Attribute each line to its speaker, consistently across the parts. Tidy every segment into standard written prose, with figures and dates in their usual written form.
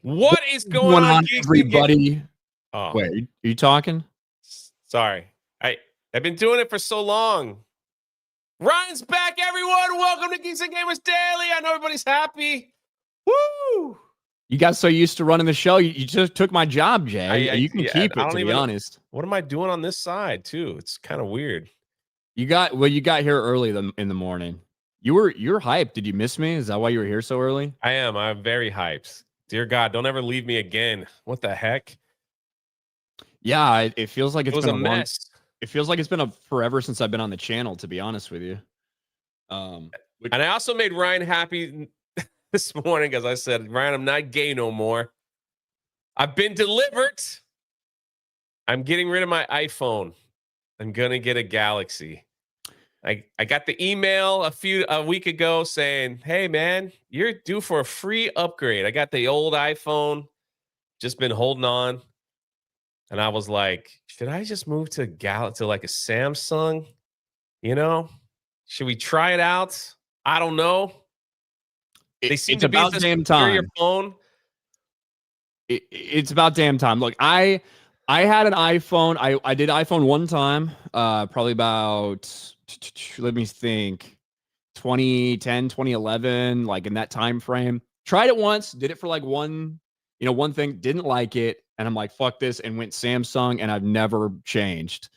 Speaker 1: What is going on, Geeks
Speaker 2: everybody?
Speaker 1: Oh,
Speaker 2: Wait, are you talking?
Speaker 1: sorry. I've been doing it for so long. Ryan's back, everyone. Welcome to Geeks and Gamers Daily. I know everybody's happy. Woo!
Speaker 2: You got so used to running the show, you just took my job, Jay. You can keep it, to be honest.
Speaker 1: What am I doing on this side, too? It's kind of weird.
Speaker 2: You got here early in the morning. You're hyped. Did you miss me? Is that why you were here so early?
Speaker 1: I am. I'm very hyped. Dear God, don't ever leave me again. What the heck?
Speaker 2: Yeah, it feels like it's been a
Speaker 1: mess.
Speaker 2: It feels like it's been forever since I've been on the channel, to be honest with you.
Speaker 1: And I also made Ryan happy this morning because I said, Ryan, I'm not gay no more. I've been delivered. I'm getting rid of my iPhone. I'm gonna get a Galaxy. I got the email a week ago saying, hey man, you're due for a free upgrade. I got the old iPhone, just been holding on. And I was like, should I just move to like a Samsung? You know, should we try it out? I don't know. They seem to be
Speaker 2: about damn time.
Speaker 1: Phone.
Speaker 2: It's about damn time. Look, I had an iPhone. I did iPhone one time, probably about, let me think, 2010, 2011, like in that time frame. Tried it once, did it for like one thing, didn't like it. And I'm like, fuck this, and went Samsung, and I've never changed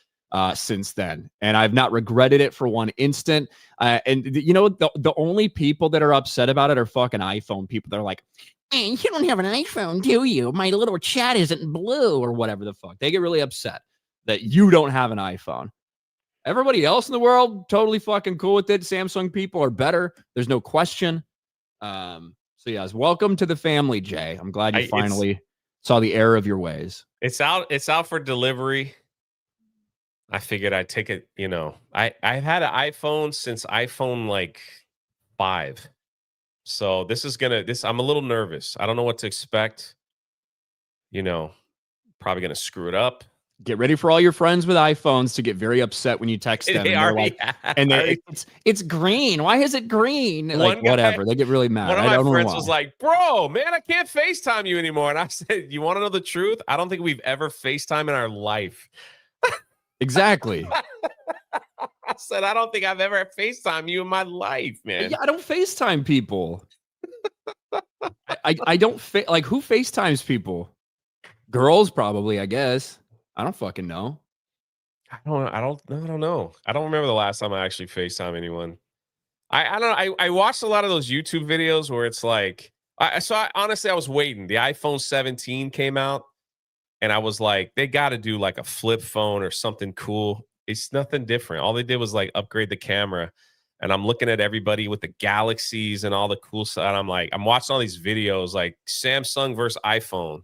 Speaker 2: since then. And I've not regretted it for one instant. And the only people that are upset about it are fucking iPhone people. They're like, man, you don't have an iPhone, do you? My little chat isn't blue or whatever the fuck. They get really upset that you don't have an iPhone. Everybody else in the world, totally fucking cool with it. Samsung people are better. There's no question. So yes, welcome to the family, Jay. I'm glad you finally saw the error of your ways.
Speaker 1: It's out for delivery. I figured I'd take it. I've had an iPhone since iPhone like 5. So I'm a little nervous. I don't know what to expect. Probably gonna screw it up.
Speaker 2: Get ready for all your friends with iPhones to get very upset when you text them. It's green. Why is it green? Whatever. They get really mad.
Speaker 1: One of my friends was like, bro, man, I can't FaceTime you anymore. And I said, you want to know the truth? I don't think we've ever FaceTime in our life.
Speaker 2: Exactly.
Speaker 1: I said, I don't think I've ever FaceTime you in my life, man.
Speaker 2: Yeah, I don't FaceTime people. I don't like, who FaceTimes people? Girls probably, I guess. I don't fucking know.
Speaker 1: I don't know. I don't remember the last time I actually FaceTime anyone. I don't know. I watched a lot of those YouTube videos where it's like, honestly, I was waiting. The iPhone 17 came out, and I was like, they got to do like a flip phone or something cool. It's nothing different. All they did was like upgrade the camera. And I'm looking at everybody with the Galaxies and all the cool stuff. And I'm watching all these videos like Samsung versus iPhone,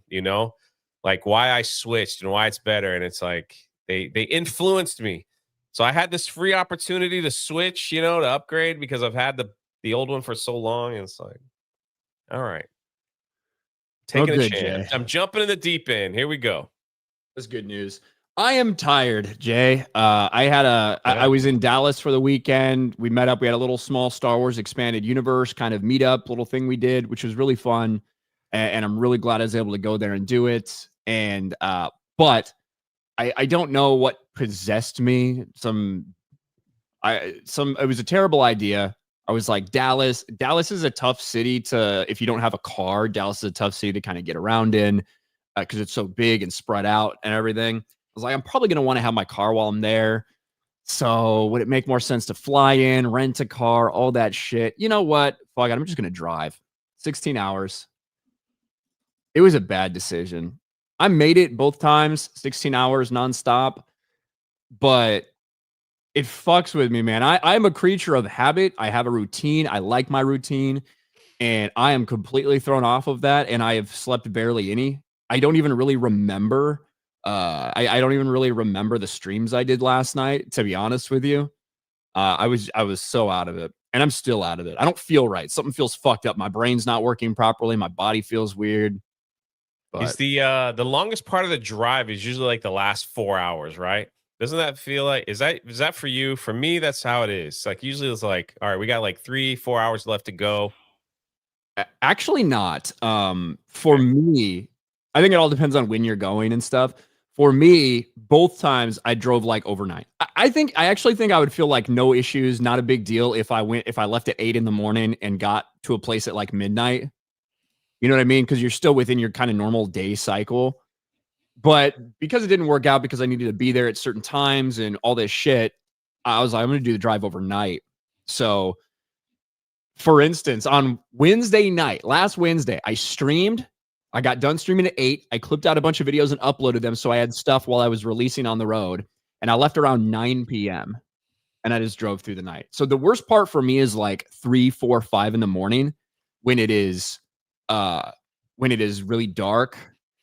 Speaker 1: like why I switched and why it's better. And it's like they influenced me. So I had this free opportunity to switch, to upgrade, because I've had the old one for so long. And it's like, all right, taking a chance. Jay. I'm jumping in the deep end. Here we go.
Speaker 2: That's good news. I am tired, Jay. I was in Dallas for the weekend. We met up. We had a little small Star Wars Expanded Universe kind of meetup, little thing we did, which was really fun. And I'm really glad I was able to go there and do it. And but I don't know what possessed me. It was a terrible idea. I was like, Dallas is a tough city if you don't have a car. Dallas is a tough city to kind of get around in because it's so big and spread out and everything. I was like, I'm probably going to want to have my car while I'm there. So would it make more sense to fly in, rent a car, all that shit? You know what? Fuck it. I'm just going to drive 16 hours. It was a bad decision. I made it both times, 16 hours nonstop, but it fucks with me, man. I'm a creature of habit. I have a routine. I like my routine, and I am completely thrown off of that, and I have slept barely any. I don't even really remember. I don't even really remember the streams I did last night, to be honest with you. I was so out of it, and I'm still out of it. I don't feel right. Something feels fucked up. My brain's not working properly. My body feels weird.
Speaker 1: But is the longest part of the drive is usually like the last 4 hours, right? Doesn't that feel like, is that for you? For me, that's how it is. Like usually it's like, all right, we got like 3-4 hours left to go.
Speaker 2: Actually not. For me, I think it all depends on when you're going and stuff. For me, both times I drove like overnight. I actually think I would feel like no issues, not a big deal if I left at 8 in the morning and got to a place at like midnight. You know what I mean? Because you're still within your kind of normal day cycle. But because it didn't work out because I needed to be there at certain times and all this shit, I was like, I'm going to do the drive overnight. So, for instance, on Wednesday night, last Wednesday, I streamed. I got done streaming at 8. I clipped out a bunch of videos and uploaded them so I had stuff while I was releasing on the road. And I left around 9 p.m. and I just drove through the night. So the worst part for me is like 3, 4, 5 in the morning when it is really dark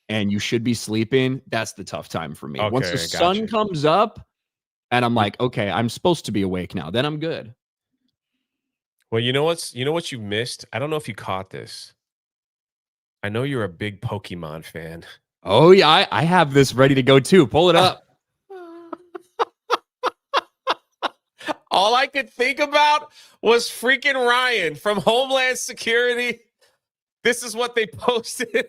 Speaker 2: and you should be sleeping. That's the tough time for me.
Speaker 1: Okay,
Speaker 2: once the sun comes up and I'm like, okay, I'm supposed to be awake now, then I'm good.
Speaker 1: Well, you know what you missed? I don't know if you caught this. I know you're a big Pokemon fan.
Speaker 2: Oh yeah, I have this ready to go too. Pull it up.
Speaker 1: All I could think about was freaking Ryan from Homeland Security. This is what they posted.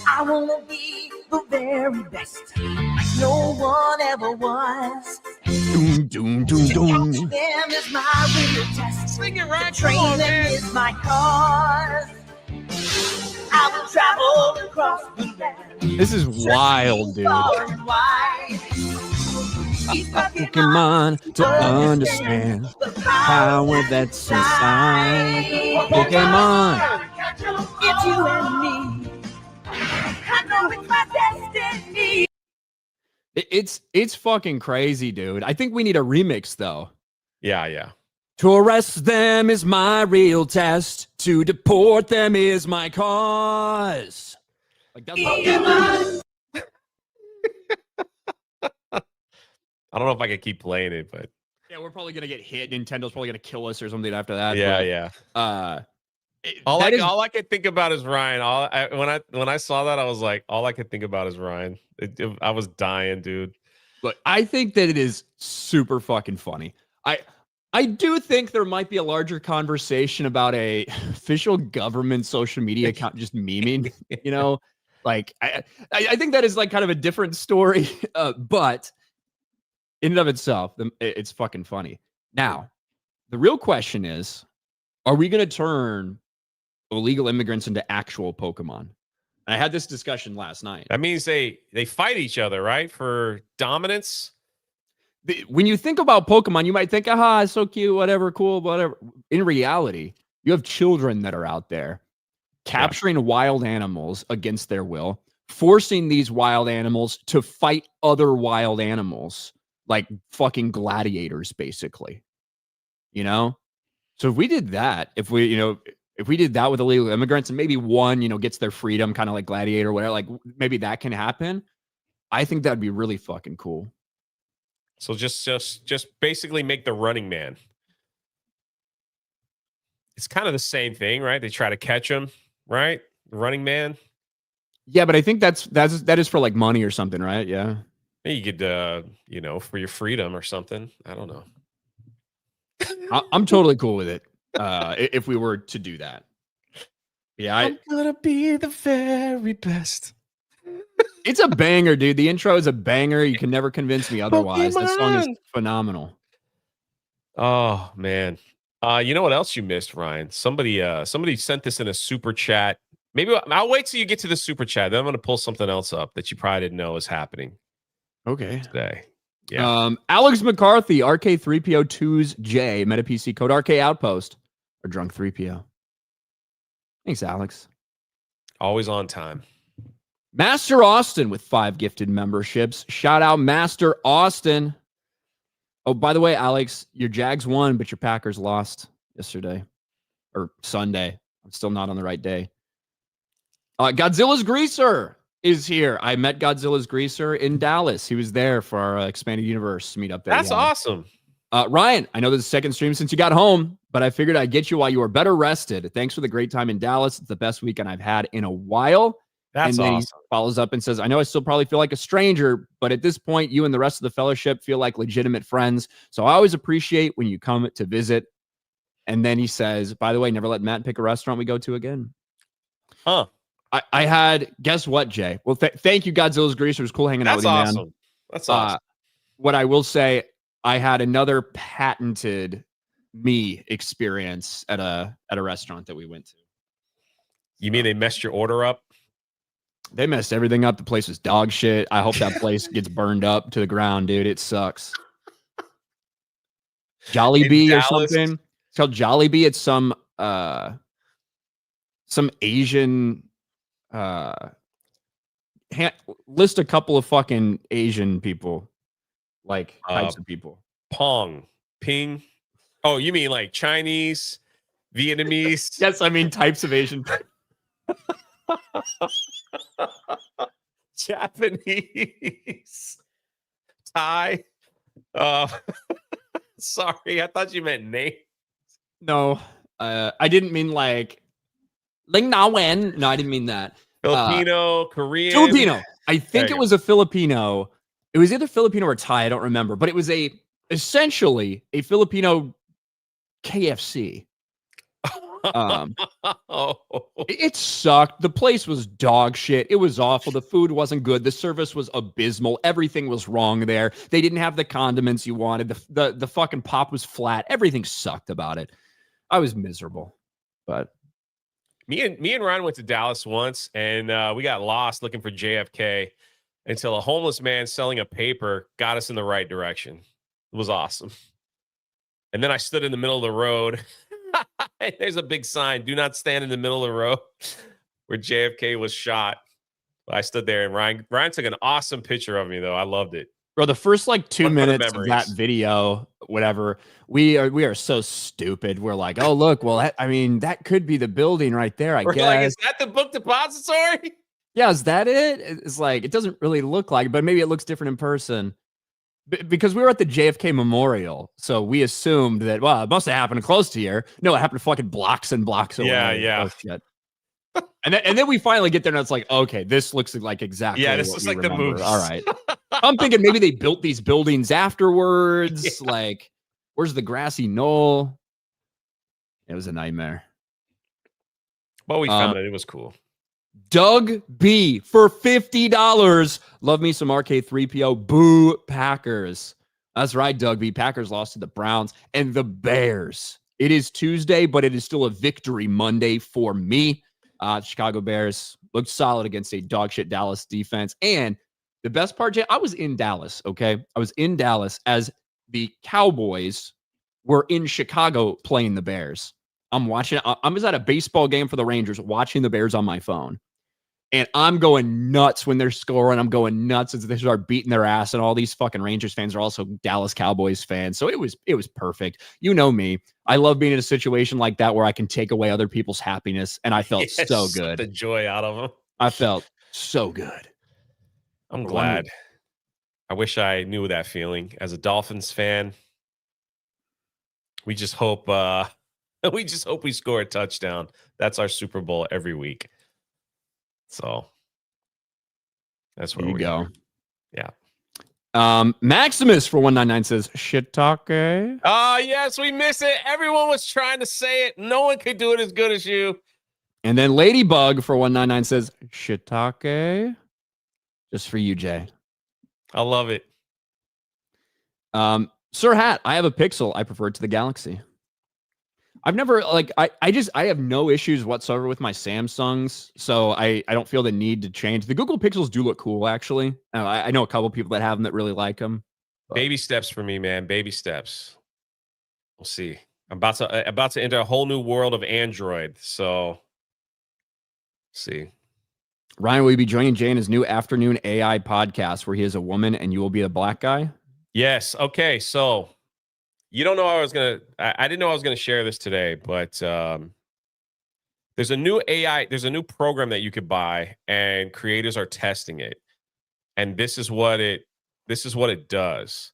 Speaker 3: I want to be the very best, like no one ever was.
Speaker 2: Doom, doom, doom, doom.
Speaker 3: To catch them is my real test.
Speaker 1: Sing it right,
Speaker 3: Train
Speaker 1: come on,
Speaker 3: them
Speaker 1: man.
Speaker 3: is my cause. I will travel across the land.
Speaker 2: This is wild, dude.
Speaker 3: Far and wide. Each
Speaker 2: Pokemon to understand the power that's inside. Pokemon.
Speaker 3: It's you and me. I know it's my destiny.
Speaker 2: It's fucking crazy, dude. I think we need a remix though.
Speaker 1: Yeah.
Speaker 2: To arrest them is my real test. To deport them is my cause. Like that's
Speaker 3: Pokemon.
Speaker 1: I don't know if I can keep playing it, but
Speaker 2: yeah, we're probably gonna get hit. Nintendo's probably gonna kill us or something after that.
Speaker 1: yeah. All I could think about is Ryan. When I saw that, I was like, all I could think about is Ryan. I was dying, dude.
Speaker 2: Look, I think that it is super fucking funny. I do think there might be a larger conversation about a official government social media account just memeing. You know, like I think that is like kind of a different story, but in and of itself, it's fucking funny. Now, the real question is, are we going to turn illegal immigrants into actual Pokemon? And I had this discussion last night.
Speaker 1: That means they fight each other, right? For dominance.
Speaker 2: When you think about Pokemon, you might think, aha, it's so cute, whatever, cool, whatever. In reality, you have children that are out there capturing wild animals against their will, forcing these wild animals to fight other wild animals like fucking gladiators, basically. You know? So if we did that, if we did that with illegal immigrants and maybe one, gets their freedom, kind of like Gladiator or whatever, like maybe that can happen. I think that'd be really fucking cool.
Speaker 1: So just basically make the Running Man. It's kind of the same thing, right? They try to catch him, right? Running Man.
Speaker 2: Yeah, but I think that is for like money or something, right? Yeah.
Speaker 1: You could, for your freedom or something. I don't know.
Speaker 2: I'm totally cool with it. If we were to do that. Yeah,
Speaker 1: I'm gonna be the very best.
Speaker 2: It's a banger, dude. The intro is a banger. You can never convince me otherwise. That song is phenomenal.
Speaker 1: Oh man. You know what else you missed, Ryan? Somebody sent this in a super chat. Maybe I'll wait till you get to the super chat. Then I'm gonna pull something else up that you probably didn't know was happening.
Speaker 2: Okay.
Speaker 1: Today. Yeah.
Speaker 2: Alex McCarthy, RK3PO2's J, Meta PC code RK Outpost, or Drunk 3PO. Thanks, Alex.
Speaker 1: Always on time.
Speaker 2: Master Austin with 5 gifted memberships. Shout out Master Austin. Oh, by the way, Alex, your Jags won, but your Packers lost yesterday or Sunday. I'm still not on the right day. Godzilla's Greaser is here. I met Godzilla's Greaser in Dallas. He was there for our Expanded Universe meetup.
Speaker 1: That's awesome.
Speaker 2: Ryan, I know this is the second stream since you got home, but I figured I'd get you while you were better rested. Thanks for the great time in Dallas. It's the best weekend I've had in a while.
Speaker 1: That's
Speaker 2: and then
Speaker 1: awesome.
Speaker 2: He follows up and says, I know I still probably feel like a stranger, but at this point, you and the rest of the fellowship feel like legitimate friends. So I always appreciate when you come to visit. And then he says, by the way, never let Matt pick a restaurant we go to again.
Speaker 1: Huh.
Speaker 2: I had, guess what, Jay? Well, thank you, Godzilla's Greaser. It was cool hanging out with you,
Speaker 1: awesome.
Speaker 2: man.
Speaker 1: That's awesome.
Speaker 2: What I will say, I had another patented me experience at a restaurant that we went to.
Speaker 1: You mean they messed your order up?
Speaker 2: They messed everything up. The place was dog shit. I hope that place gets burned up to the ground, dude. It sucks. Jollibee or something. It's called Jollibee. It's some Asian list a couple of fucking Asian people, like types of people.
Speaker 1: Ping. Oh, you mean like Chinese, Vietnamese?
Speaker 2: Yes, I mean types of Asian.
Speaker 1: Japanese, Thai. Sorry, I thought you meant name.
Speaker 2: No, I didn't mean like Ling Na Wen. No, I didn't mean that.
Speaker 1: Filipino, Korean.
Speaker 2: Filipino. I think it was a Filipino. It was either Filipino or Thai. I don't remember, but it was essentially a Filipino KFC. It sucked. The place was dog shit. It was awful. The food wasn't good. The service was abysmal. Everything was wrong there. They didn't have the condiments you wanted. The fucking pop was flat. Everything sucked about it. I was miserable. But
Speaker 1: me and Ryan went to Dallas once, and we got lost looking for JFK until a homeless man selling a paper got us in the right direction. It was awesome. And then I stood in the middle of the road. There's a big sign, do not stand in the middle of the road, where JFK was shot. I stood there, and Ryan took an awesome picture of me, though. I loved it.
Speaker 2: Bro, the first like 2 minutes of that video, whatever, we are so stupid. We're like, oh, look, well, that could be the building right there, I guess.
Speaker 1: Like, is that the book depository?
Speaker 2: Yeah, is that it? It's like, it doesn't really look like it, but maybe it looks different in person. Because we were at the JFK Memorial, so we assumed that, well, it must have happened close to here. No, it happened fucking blocks and blocks away.
Speaker 1: Yeah.
Speaker 2: Oh, shit. and then we finally get there, and it's like, okay, this looks like exactly.
Speaker 1: Yeah, this looks like the movies.
Speaker 2: All right. I'm thinking maybe they built these buildings afterwards. Yeah. Like, where's the grassy knoll? It was a nightmare.
Speaker 1: But we found it. It was cool.
Speaker 2: Doug B for $50. Love me some RK3PO. Boo Packers. That's right, Doug B. Packers lost to the Browns and the Bears. It is Tuesday, but it is still a victory Monday for me. Chicago Bears looked solid against a dog shit Dallas defense. And the best part, Jay, I was in Dallas, okay? I was in Dallas as the Cowboys were in Chicago playing the Bears. I was at a baseball game for the Rangers watching the Bears on my phone. And I'm going nuts when they're scoring. I'm going nuts as they start beating their ass. And all these fucking Rangers fans are also Dallas Cowboys fans. So it was perfect. You know me. I love being in a situation like that where I can take away other people's happiness. And I felt so good.
Speaker 1: The joy out of them.
Speaker 2: I felt so good.
Speaker 1: I'm glad. I wish I knew that feeling. As a Dolphins fan, we just hope we score a touchdown. That's our Super Bowl every week. So that's where we go. Yeah.
Speaker 2: Maximus for 199 says shiitake.
Speaker 1: Oh, yes, we miss it. Everyone was trying to say it. No one could do it as good as you.
Speaker 2: And then Ladybug for 199 says shiitake. Just for you, Jay.
Speaker 1: I love it.
Speaker 2: Sir Hat, I have a Pixel. I prefer it to the Galaxy. I've never I have no issues whatsoever with my Samsungs, so I don't feel the need to change. The Google Pixels do look cool, actually. I know a couple people that have them that really like them. But.
Speaker 1: Baby steps for me, man. Baby steps. We'll see. I'm about to enter a whole new world of Android. So, see.
Speaker 2: Ryan, will you be joining Jay in his new afternoon AI podcast where he is a woman and you will be a black guy?
Speaker 1: Yes. Okay. So. You don't know I didn't know I was going to share this today, but there's a new there's a new program that you could buy, and creators are testing it. And this is what it does.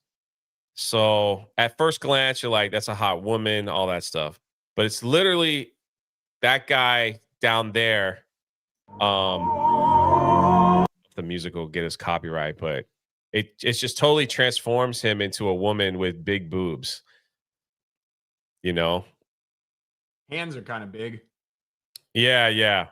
Speaker 1: So at first glance, you're like, that's a hot woman, all that stuff. But it's literally that guy down there. The music will get us copyright, but it just totally transforms him into a woman with big boobs. You know,
Speaker 2: Hands are kind of big.
Speaker 1: Yeah.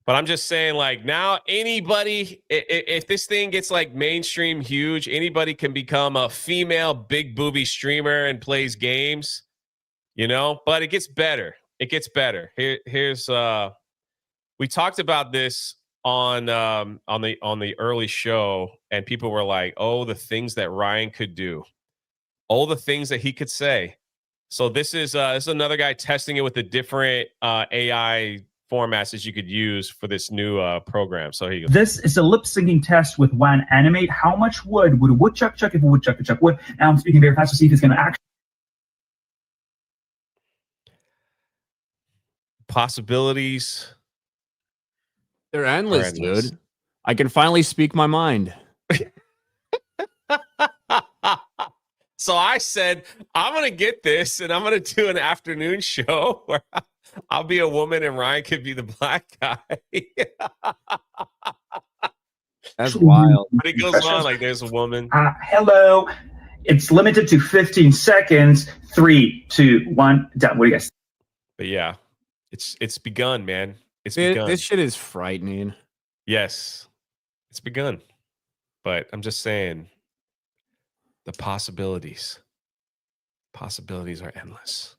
Speaker 1: But I'm just saying, like, now anybody, if this thing gets like mainstream huge, anybody can become a female big booby streamer and plays games, you know. But it gets better. It gets better. Here's we talked about this on the early show, and people were like, "Oh, the things that Ryan could do. Oh, the things that he could say." So this is another guy testing it with the different AI formats that you could use for this new program. So here you go.
Speaker 4: This is a lip syncing test with WAN Animate. How much wood would a woodchuck chuck if a woodchuck could chuck wood? Now I'm speaking very fast to see if it's going to actually.
Speaker 1: Possibilities.
Speaker 2: They're endless, dude. I can finally speak my mind.
Speaker 1: So I said, I'm going to get this and I'm going to do an afternoon show where I'll be a woman and Ryan could be the black guy.
Speaker 2: That's wild.
Speaker 1: But it goes on like there's a woman.
Speaker 4: Hello. It's limited to 15 seconds. 3, 2, 1, done. What do you guys think?
Speaker 1: But yeah, it's begun, man. It's begun.
Speaker 2: This shit is frightening.
Speaker 1: Yes, it's begun. But I'm just saying, the possibilities are endless.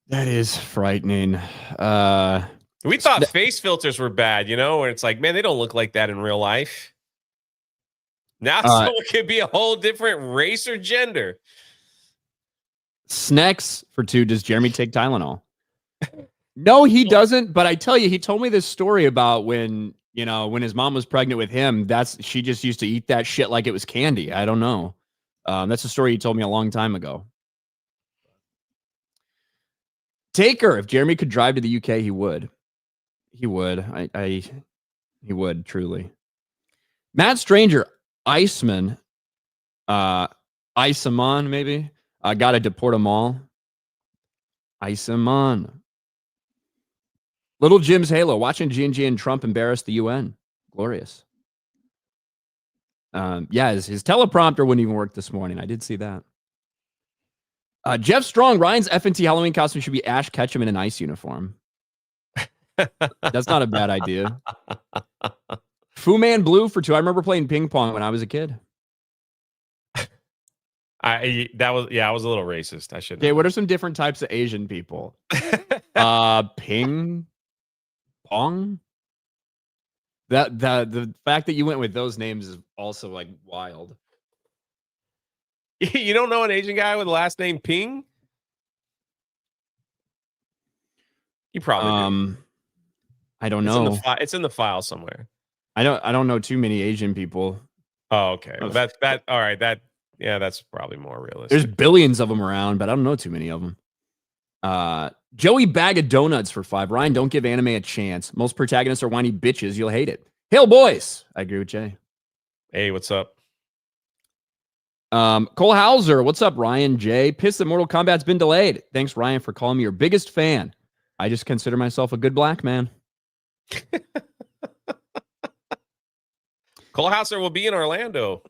Speaker 2: That is frightening.
Speaker 1: We thought face filters were bad, you know, where it's like, man, they don't look like that in real life. Now someone could be a whole different race or gender.
Speaker 2: Snacks for 2. Does Jeremy take Tylenol? No, he doesn't. But I tell you, he told me this story about when his mom was pregnant with him. She just used to eat that shit like it was candy. I don't know. That's a story he told me a long time ago. Taker, if Jeremy could drive to the UK, he would. He would. He would, truly. Matt Stranger, Iceman, Iceman, maybe. Got to deport them all. Iceman. Little Jim's Halo, watching G&G and Trump embarrass the UN. Glorious. Yeah, his teleprompter wouldn't even work this morning. I did see that. Jeff Strong, Ryan's FNT Halloween costume should be Ash Ketchum in an ice uniform. That's not a bad idea. Fu Man Blue for 2. I remember playing ping pong when I was a kid.
Speaker 1: I was a little racist. I should.
Speaker 2: Okay, what are some different types of Asian people? Ping pong. The fact that you went with those names is also like wild.
Speaker 1: You don't know an Asian guy with the last name Ping? You probably do.
Speaker 2: I don't know.
Speaker 1: It's in the file somewhere.
Speaker 2: I don't know too many Asian people.
Speaker 1: Oh, okay. Well, that all right. That's probably more realistic.
Speaker 2: There's billions of them around, but I don't know too many of them. Joey Bag of Donuts for 5. Ryan, don't give anime a chance. Most protagonists are whiny bitches. You'll hate it. Hail, boys. I agree with Jay.
Speaker 1: Hey, what's up?
Speaker 2: Cole Hauser, what's up, Ryan? Jay, pissed that Mortal Kombat's been delayed. Thanks, Ryan, for calling me your biggest fan. I just consider myself a good black man.
Speaker 1: Cole Hauser will be in Orlando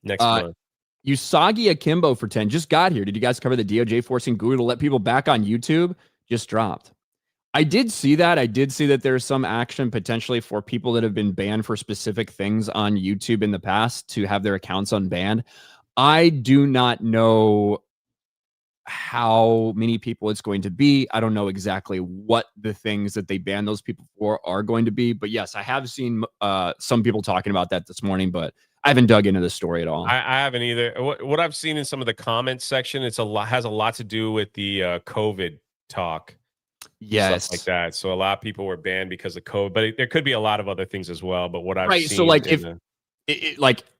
Speaker 1: next month.
Speaker 2: Usagi Akimbo for 10 just got here. Did you guys cover the DOJ forcing Google to let people back on YouTube? Just dropped. I did see that. I did see that there's some action potentially for people that have been banned for specific things on YouTube in the past to have their accounts unbanned. I do not know how many people it's going to be. I don't know exactly what the things that they ban those people for are going to be. But yes, I have seen some people talking about that this morning, but I haven't dug into the story at all.
Speaker 1: I haven't either. What I've seen in some of the comments section, has a lot to do with the COVID talk.
Speaker 2: Yes,
Speaker 1: stuff like that. So a lot of people were banned because of COVID, but there could be a lot of other things as well. But what I've seen,
Speaker 2: so like if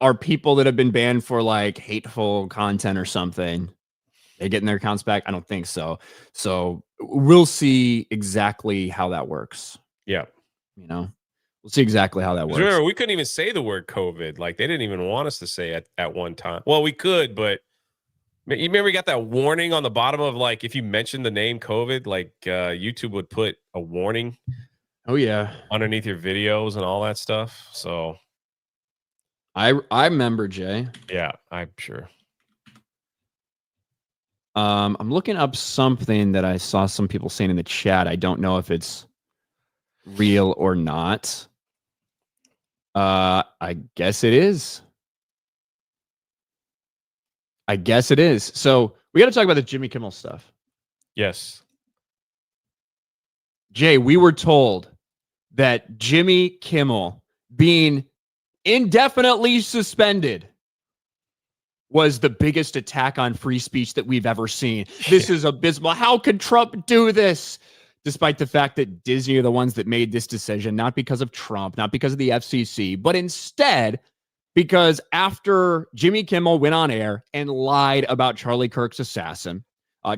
Speaker 2: are people that have been banned for like hateful content or something, they getting their accounts back? I don't think so. So we'll see exactly how that works.
Speaker 1: Yeah,
Speaker 2: we'll see exactly how that works.
Speaker 1: Remember, we couldn't even say the word COVID. Like they didn't even want us to say it at one time. Well, we could, but you remember we got that warning on the bottom of like if you mentioned the name COVID, like YouTube would put a warning.
Speaker 2: Oh yeah,
Speaker 1: underneath your videos and all that stuff. So
Speaker 2: I remember, Jay.
Speaker 1: Yeah, I'm sure.
Speaker 2: I'm looking up something that I saw some people saying in the chat. I don't know if it's real or not. I guess it is. So we got to talk about the Jimmy Kimmel stuff.
Speaker 1: Yes.
Speaker 2: Jay, we were told that Jimmy Kimmel being indefinitely suspended was the biggest attack on free speech that we've ever seen. This is abysmal. How could Trump do this? Despite the fact that Disney are the ones that made this decision, not because of Trump, not because of the FCC, but instead because after Jimmy Kimmel went on air and lied about Charlie Kirk's assassin,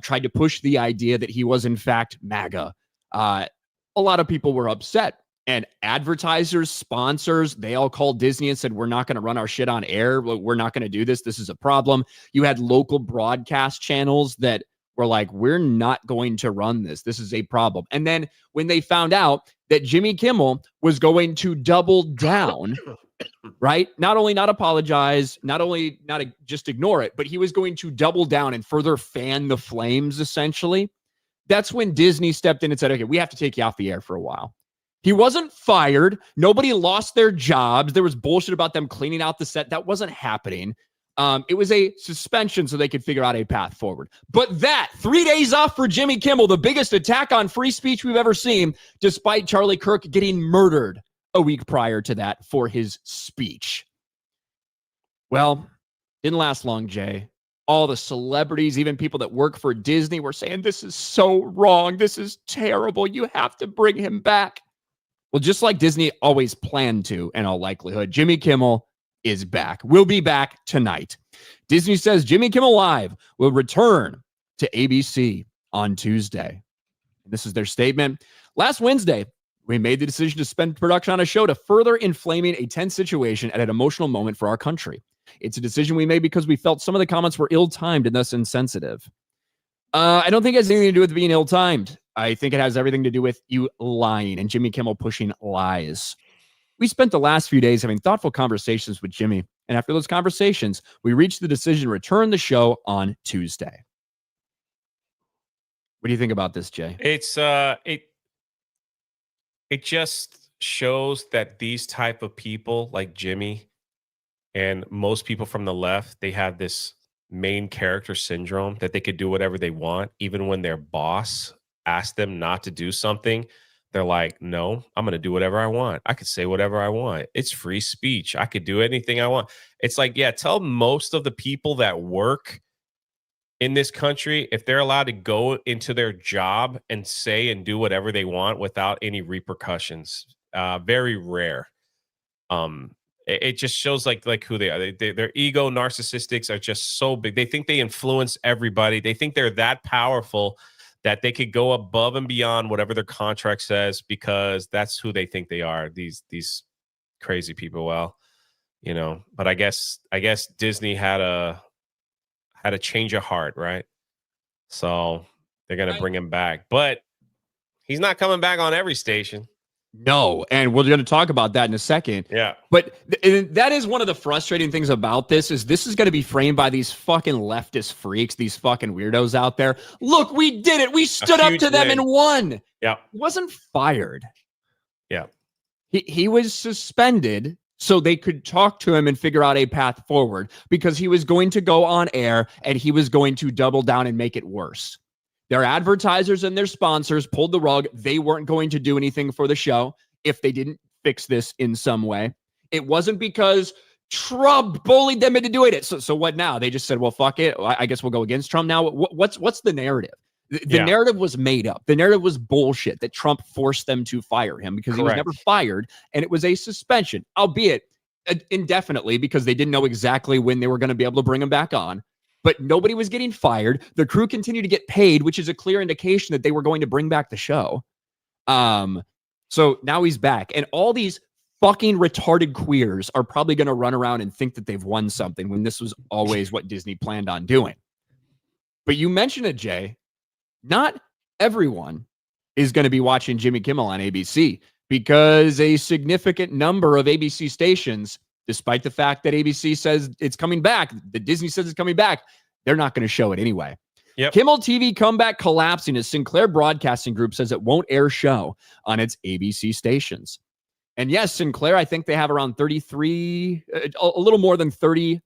Speaker 2: tried to push the idea that he was in fact MAGA, a lot of people were upset. And advertisers, sponsors, they all called Disney and said, we're not going to run our shit on air. We're not going to do this. This is a problem. You had local broadcast channels that were like, we're not going to run this. This is a problem. And then when they found out that Jimmy Kimmel was going to double down, right? Not only not apologize, not only not just ignore it, but he was going to double down and further fan the flames, essentially. That's when Disney stepped in and said, okay, we have to take you off the air for a while. He wasn't fired. Nobody lost their jobs. There was bullshit about them cleaning out the set. That wasn't happening. It was a suspension so they could figure out a path forward. But that 3 days off for Jimmy Kimmel, the biggest attack on free speech we've ever seen, despite Charlie Kirk getting murdered a week prior to that for his speech. Well, didn't last long, Jay. All the celebrities, even people that work for Disney, were saying, this is so wrong. This is terrible. You have to bring him back. Well, just like Disney always planned to, in all likelihood, Jimmy Kimmel is back. We'll be back tonight. Disney says Jimmy Kimmel Live will return to ABC on Tuesday. This is their statement. Last Wednesday, we made the decision to suspend production on a show to further inflaming a tense situation at an emotional moment for our country. It's a decision we made because we felt some of the comments were ill-timed and thus insensitive. I don't think it has anything to do with being ill-timed. I think it has everything to do with you lying and Jimmy Kimmel pushing lies. We spent the last few days having thoughtful conversations with Jimmy, and after those conversations, we reached the decision to return the show on Tuesday. What do you think about this, Jay?
Speaker 1: It just shows that these type of people like Jimmy and most people from the left, they have this main character syndrome that they could do whatever they want, even when their boss asks them not to do something. They're like, no, I'm going to do whatever I want. I could say whatever I want. It's free speech. I could do anything I want. It's like, yeah, tell most of the people that work in this country, if they're allowed to go into their job and say and do whatever they want without any repercussions. Very rare. It just shows like who they are. Their ego narcissistics are just so big. They think they influence everybody. They think they're that powerful that they could go above and beyond whatever their contract says because that's who they think they are. These crazy people. Well, you know, but I guess Disney had a change of heart, right? So they're gonna bring him back, but he's not coming back on every station.
Speaker 2: No, and we're going to talk about that in a second.
Speaker 1: Yeah.
Speaker 2: But that is one of the frustrating things about this is going to be framed by these fucking leftist freaks, these fucking weirdos out there. Look, we did it. We stood up to them and won.
Speaker 1: Yeah.
Speaker 2: He wasn't fired.
Speaker 1: Yeah.
Speaker 2: He was suspended so they could talk to him and figure out a path forward because he was going to go on air and he was going to double down and make it worse. Their advertisers and their sponsors pulled the rug. They weren't going to do anything for the show if they didn't fix this in some way. It wasn't because Trump bullied them into doing it. So what now? They just said, well, fuck it. I guess we'll go against Trump now. What's the narrative? The narrative was made up. The narrative was bullshit that Trump forced them to fire him because he was never fired. And it was a suspension, albeit indefinitely because they didn't know exactly when they were going to be able to bring him back on. But nobody was getting fired. The crew continued to get paid, which is a clear indication that they were going to bring back the show. So now he's back. And all these fucking retarded queers are probably going to run around and think that they've won something when this was always what Disney planned on doing. But you mentioned it, Jay. Not everyone is going to be watching Jimmy Kimmel on ABC because a significant number of ABC stations, despite the fact that ABC says it's coming back, that Disney says it's coming back, they're not going to show it anyway.
Speaker 1: Yep.
Speaker 2: Kimmel TV comeback collapsing as Sinclair Broadcasting Group says it won't air show on its ABC stations. And yes, Sinclair, I think they have around 33, a little more than 30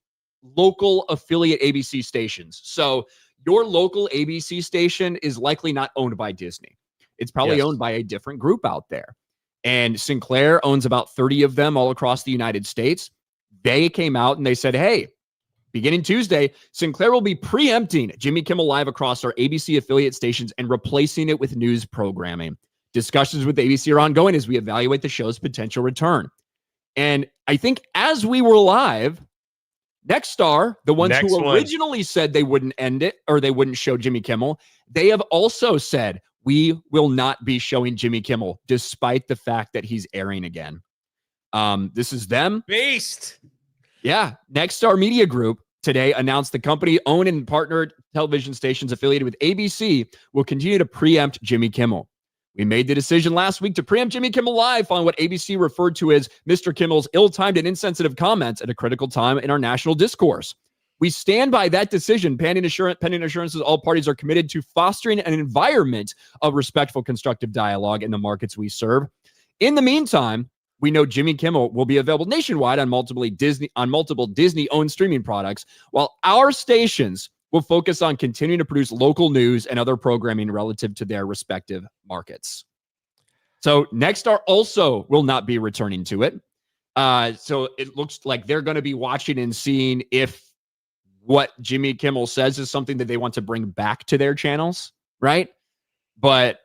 Speaker 2: local affiliate ABC stations. So your local ABC station is likely not owned by Disney. It's probably owned by a different group out there. And Sinclair owns about 30 of them all across the United States. They came out and they said, hey, beginning Tuesday, Sinclair will be preempting Jimmy Kimmel Live across our ABC affiliate stations and replacing it with news programming. Discussions with ABC are ongoing as we evaluate the show's potential return. And I think as we were live, Nexstar, the ones who originally said they wouldn't end it or they wouldn't show Jimmy Kimmel, they have also said, we will not be showing Jimmy Kimmel despite the fact that he's airing again. This is them.
Speaker 1: Based.
Speaker 2: Yeah. Nexstar Media Group today announced the company owned and partnered television stations affiliated with ABC will continue to preempt Jimmy Kimmel. We made the decision last week to preempt Jimmy Kimmel Live on what ABC referred to as Mr. Kimmel's ill-timed and insensitive comments at a critical time in our national discourse. We stand by that decision, pending assurances all parties are committed to fostering an environment of respectful, constructive dialogue in the markets we serve. In the meantime, we know Jimmy Kimmel will be available nationwide on multiple Disney-owned streaming products, while our stations will focus on continuing to produce local news and other programming relative to their respective markets. So Nexstar also will not be returning to it. So it looks like they're going to be watching and seeing if what Jimmy Kimmel says is something that they want to bring back to their channels, right? But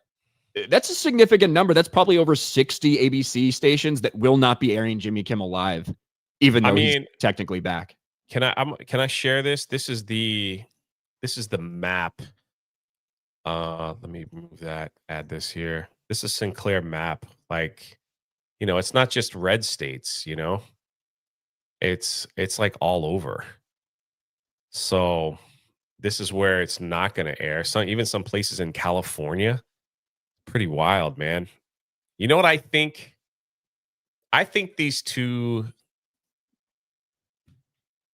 Speaker 2: that's a significant number. That's probably over 60 ABC stations that will not be airing Jimmy Kimmel Live, even though he's technically back.
Speaker 1: Can I share this? This is the map. Let me move that. Add this here. This is Sinclair map. Like, it's not just red states. It's like all over. So this is where it's not going to air. Even some places in California. Pretty wild, man. You know what I think? I think these two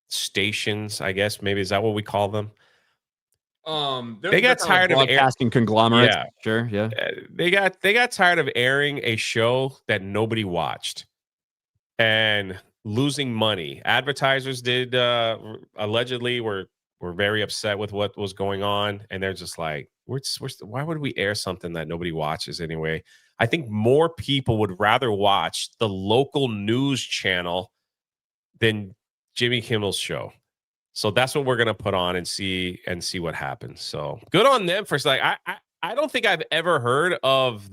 Speaker 1: stations, I guess, maybe is that what we call them? They got tired of
Speaker 2: broadcasting conglomerates.
Speaker 1: Yeah,
Speaker 2: sure, yeah.
Speaker 1: They got tired of airing a show that nobody watched and losing money. Advertisers did allegedly were very upset with what was going on, and they're just like, why would we air something that nobody watches anyway? I think more people would rather watch the local news channel than Jimmy Kimmel's show. So that's what we're gonna put on and see what happens. So good on them for like I don't think I've ever heard of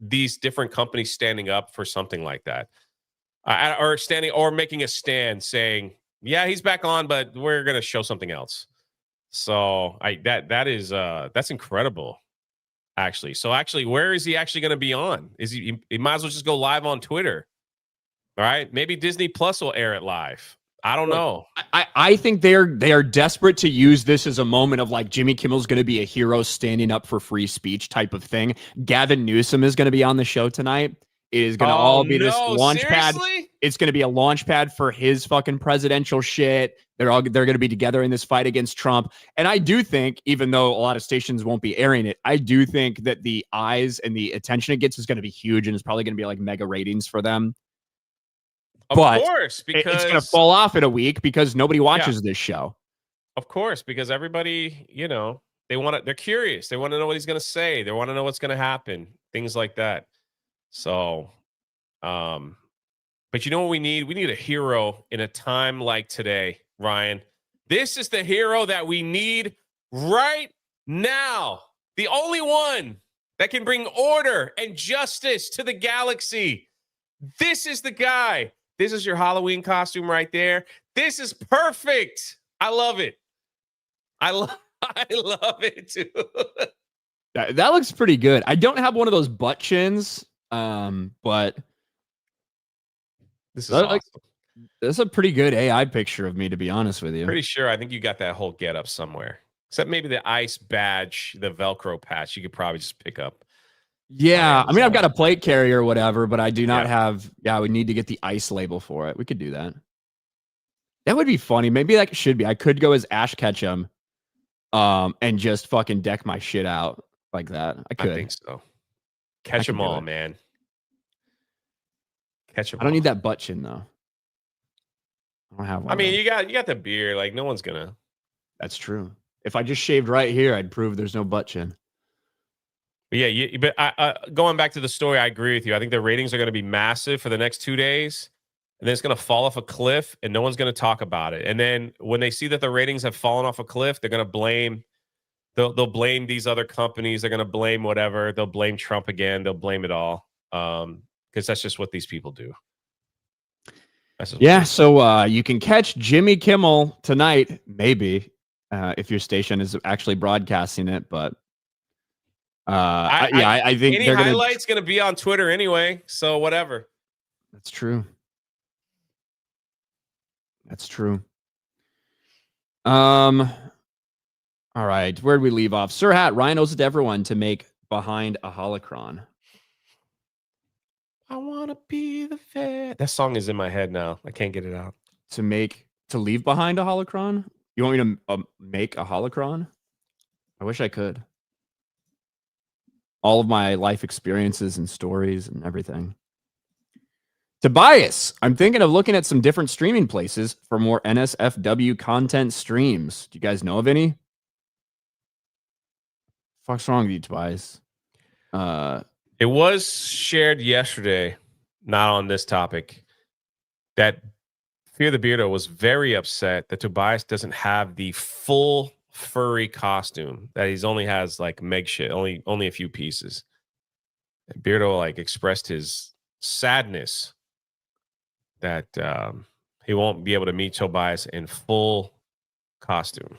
Speaker 1: these different companies standing up for something like that, or making a stand saying, yeah, he's back on, but we're gonna show something else. So that's incredible, actually. So actually, where is he actually going to be on? He might as well just go live on Twitter. All right, maybe Disney Plus will air it live. I don't know.
Speaker 2: I think they are desperate to use this as a moment of like Jimmy Kimmel's going to be a hero standing up for free speech type of thing. Gavin Newsom is going to be on the show tonight. It is going to all be this launch pad. It's going to be a launch pad for his fucking presidential shit. They're going to be together in this fight against Trump. And I do think, even though a lot of stations won't be airing it, I do think that the eyes and the attention it gets is going to be huge, and it's probably going to be like mega ratings for them.
Speaker 1: Of course, because
Speaker 2: it's going to fall off in a week because nobody watches this show.
Speaker 1: Of course, because everybody, they're curious. They want to know what he's going to say. They want to know what's going to happen. Things like that. So, but you know what we need? We need a hero in a time like today, Ryan. This is the hero that we need right now. The only one that can bring order and justice to the galaxy. This is the guy. This is your Halloween costume right there. This is perfect. I love it. I love it too.
Speaker 2: That looks pretty good. I don't have one of those butt chins. But
Speaker 1: this is awesome.
Speaker 2: That's a pretty good AI picture of me, to be honest with you.
Speaker 1: Pretty sure. I think you got that whole get up somewhere, except maybe the ice badge, the Velcro patch. You could probably just pick up.
Speaker 2: Yeah, I mean, I've got a plate carrier or whatever, but I do not have. Yeah, we need to get the ice label for it. We could do that. That would be funny. Maybe that should be. I could go as Ash Ketchum, and just fucking deck my shit out like that. I could.
Speaker 1: I think so. Catch
Speaker 2: could
Speaker 1: them
Speaker 2: do
Speaker 1: all,
Speaker 2: it.
Speaker 1: man. Catch them
Speaker 2: I don't
Speaker 1: all.
Speaker 2: need that butt chin though. I don't have one.
Speaker 1: I mean,
Speaker 2: of them.
Speaker 1: you got the beard. Like, no one's gonna.
Speaker 2: That's true. If I just shaved right here, I'd prove there's no butt chin.
Speaker 1: But yeah, but going back to the story, I agree with you. I think the ratings are going to be massive for the next 2 days, and then it's going to fall off a cliff, and no one's going to talk about it. And then when they see that the ratings have fallen off a cliff, they're going to blame. They'll blame these other companies. They're going to blame whatever. They'll blame Trump again. They'll blame it all. Because that's just what these people do.
Speaker 2: Yeah, so you can catch Jimmy Kimmel tonight, maybe, if your station is actually broadcasting it. But I think
Speaker 1: any highlights going to be on Twitter anyway. So whatever.
Speaker 2: That's true. That's true. All right, where'd we leave off? Sir Hat, Ryan owes it to everyone to make Behind a Holocron.
Speaker 1: I want to be the fair. That song is in my head now. I can't get it out.
Speaker 2: To leave behind a holocron? You want me to make a holocron? I wish I could. All of my life experiences and stories and everything. Tobias, I'm thinking of looking at some different streaming places for more NSFW content streams. Do you guys know of any? Fuck's wrong with you, Tobias?
Speaker 1: It was shared yesterday, not on this topic, that Fear the Beardo was very upset that Tobias doesn't have the full furry costume, that he's only has like Meg shit, only a few pieces. And Beardo like expressed his sadness that he won't be able to meet Tobias in full costume.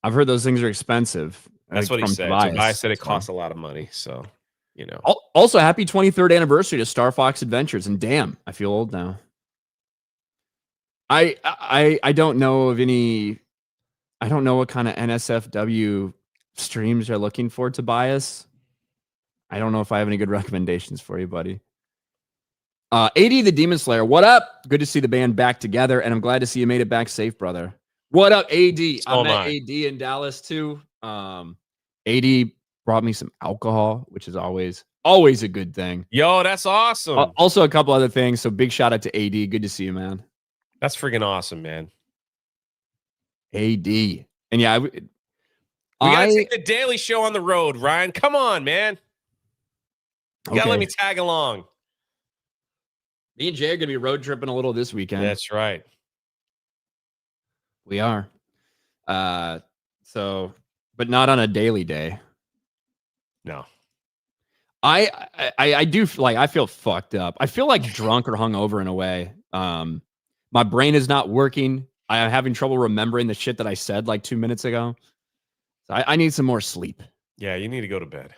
Speaker 2: I've heard those things are expensive.
Speaker 1: That's what he said. Tobias said it costs a lot of money, so you know.
Speaker 2: Also, happy 23rd anniversary to Star Fox Adventures, and damn, I feel old now. I don't know of any. I don't know what kind of NSFW streams you're looking for, Tobias. I don't know if I have any good recommendations for you, buddy. AD the Demon Slayer, what up? Good to see the band back together, and I'm glad to see you made it back safe, brother. What up, AD? I met AD in Dallas too. AD brought me some alcohol, which is always a good thing.
Speaker 1: Yo, that's awesome.
Speaker 2: Also, a couple other things. So big shout out to AD. Good to see you, man.
Speaker 1: That's freaking awesome, man.
Speaker 2: AD. And yeah, we
Speaker 1: gotta take the Daily Show on the road, Ryan. Come on, man. You gotta let me tag along.
Speaker 2: Me and Jay are gonna be road tripping a little this weekend.
Speaker 1: That's right.
Speaker 2: We are. So, but not on a daily day.
Speaker 1: No.
Speaker 2: I do like, I feel fucked up. I feel like drunk or hungover in a way. My brain is not working. I am having trouble remembering the shit that I said like 2 minutes ago. So I need some more sleep.
Speaker 1: Yeah, you need to go to bed.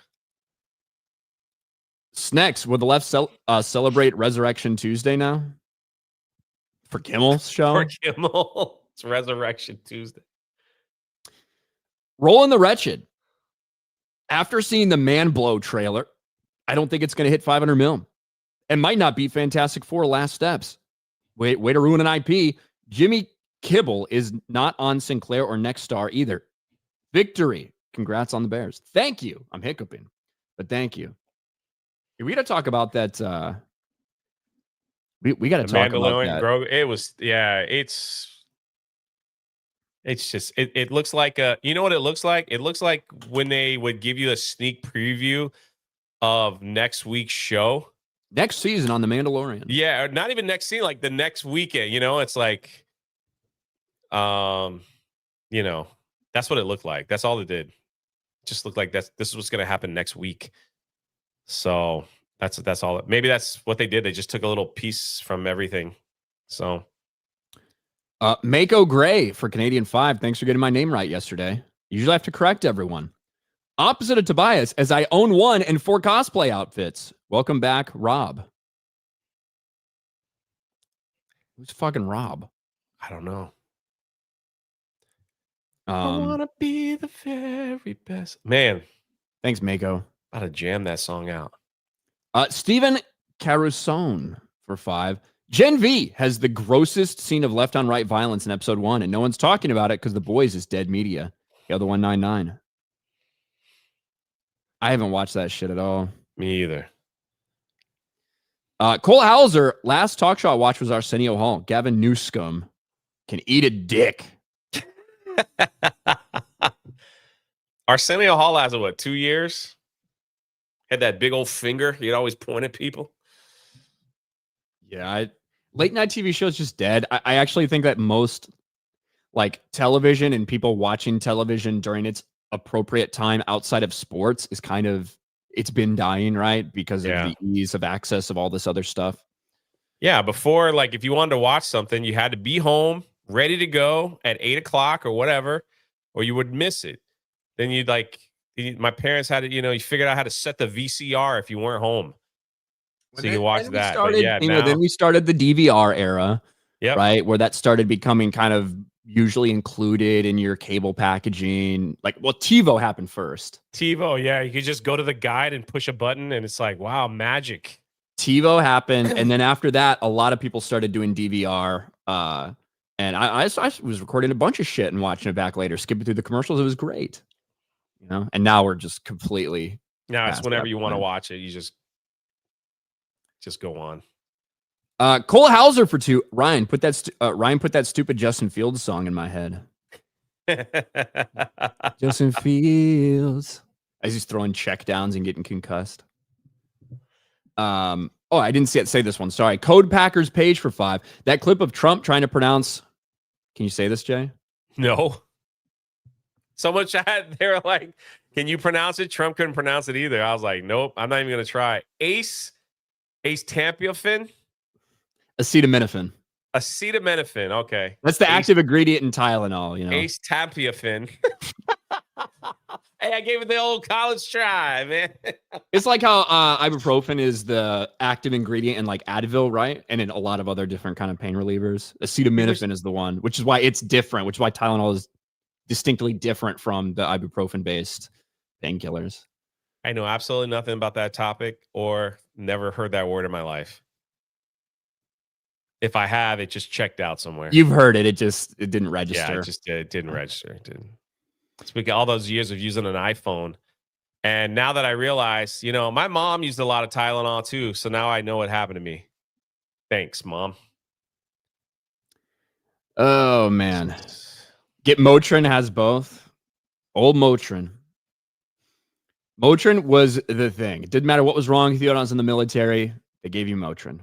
Speaker 2: Snacks, will the left celebrate Resurrection Tuesday now? For Kimmel's show?
Speaker 1: For Kimmel. It's Resurrection Tuesday.
Speaker 2: Rolling the Wretched. After seeing the Man Blow trailer, I don't think it's going to hit 500 mil. It might not be Fantastic Four Last Steps. Way to ruin an IP. Jimmy Kimmel is not on Sinclair or Nexstar either. Victory. Congrats on the Bears. Thank you. I'm hiccuping, but thank you. We got to talk about that. We got to talk about that.
Speaker 1: Grogu, it was, yeah, it's just, it looks like you know what it looks like? It looks like when they would give you a sneak preview of next week's show.
Speaker 2: Next season on The Mandalorian.
Speaker 1: Yeah, not even next season, like the next weekend, you know, it's like, you know, that's what it looked like. That's all it did. It just looked like this is what's going to happen next week. So that's all. Maybe that's what they did. They just took a little piece from everything. So,
Speaker 2: Mako Gray for Canadian 5. Thanks for getting my name right yesterday. Usually I have to correct everyone. Opposite of Tobias, as I own 1 and 4 cosplay outfits. Welcome back, Rob. Who's fucking Rob?
Speaker 1: I don't know.
Speaker 2: I
Speaker 1: want to be the very best. Man.
Speaker 2: Thanks, Mako.
Speaker 1: About to jam that song out.
Speaker 2: Steven Carusone for 5. Gen V has the grossest scene of left on right violence in episode 1, and no one's talking about it because The Boys is dead media. The other 199. I haven't watched that shit at all.
Speaker 1: Me either.
Speaker 2: Cole Hauser, last talk show I watched was Arsenio Hall. Gavin Newscomb can eat a dick.
Speaker 1: Arsenio Hall has what, 2 years? Had that big old finger. He'd always point at people.
Speaker 2: Yeah, late night TV shows just dead. I actually think that most like television and people watching television during its appropriate time outside of sports is kind of, it's been dying, right? Because of the ease of access of all this other stuff.
Speaker 1: Yeah, before, like, if you wanted to watch something, you had to be home, ready to go at 8 o'clock or whatever, or you would miss it. Then you'd my parents had to, you figured out how to set the VCR if you weren't home. So you could watch that. But yeah,
Speaker 2: then we started the DVR era, right? Where that started becoming kind of usually included in your cable packaging. Like, well, TiVo happened first.
Speaker 1: TiVo, yeah. You could just go to the guide and push a button, and it's like, wow, magic.
Speaker 2: TiVo happened, and then after that, a lot of people started doing DVR. And I was recording a bunch of shit and watching it back later, skipping through the commercials. It was great, And now we're just completely.
Speaker 1: Now it's whenever you want to watch it, you just go on.
Speaker 2: Cole Hauser for 2. Ryan put that stupid Justin Fields song in my head. Justin Fields, as he's throwing checkdowns and getting concussed. I didn't say this one. Sorry. Code Packers page for 5. That clip of Trump trying to pronounce. Can you say this, Jay?
Speaker 1: No. Someone chat, they were like, can you pronounce it? Trump couldn't pronounce it either. I was like, nope, I'm not even going to try. Acetaminophen?
Speaker 2: Acetaminophen.
Speaker 1: Okay.
Speaker 2: That's the active ingredient in Tylenol,
Speaker 1: Acetaminophen. Hey, I gave it the old college try, man.
Speaker 2: It's like how ibuprofen is the active ingredient in like Advil, right? And in a lot of other different kind of pain relievers. Acetaminophen is the one, which is why it's different, which is why Tylenol is distinctly different from the ibuprofen-based painkillers.
Speaker 1: I know absolutely nothing about that topic or never heard that word in my life. If I have, it just checked out somewhere.
Speaker 2: You've heard it. It didn't register.
Speaker 1: Yeah, it didn't register. It didn't. Speaking of all those years of using an iPhone. And now that I realize, my mom used a lot of Tylenol too. So now I know what happened to me. Thanks, Mom.
Speaker 2: Oh, man. Get Motrin has both. Old Motrin. Motrin was the thing. It didn't matter what was wrong with you when I was in the military. They gave you Motrin.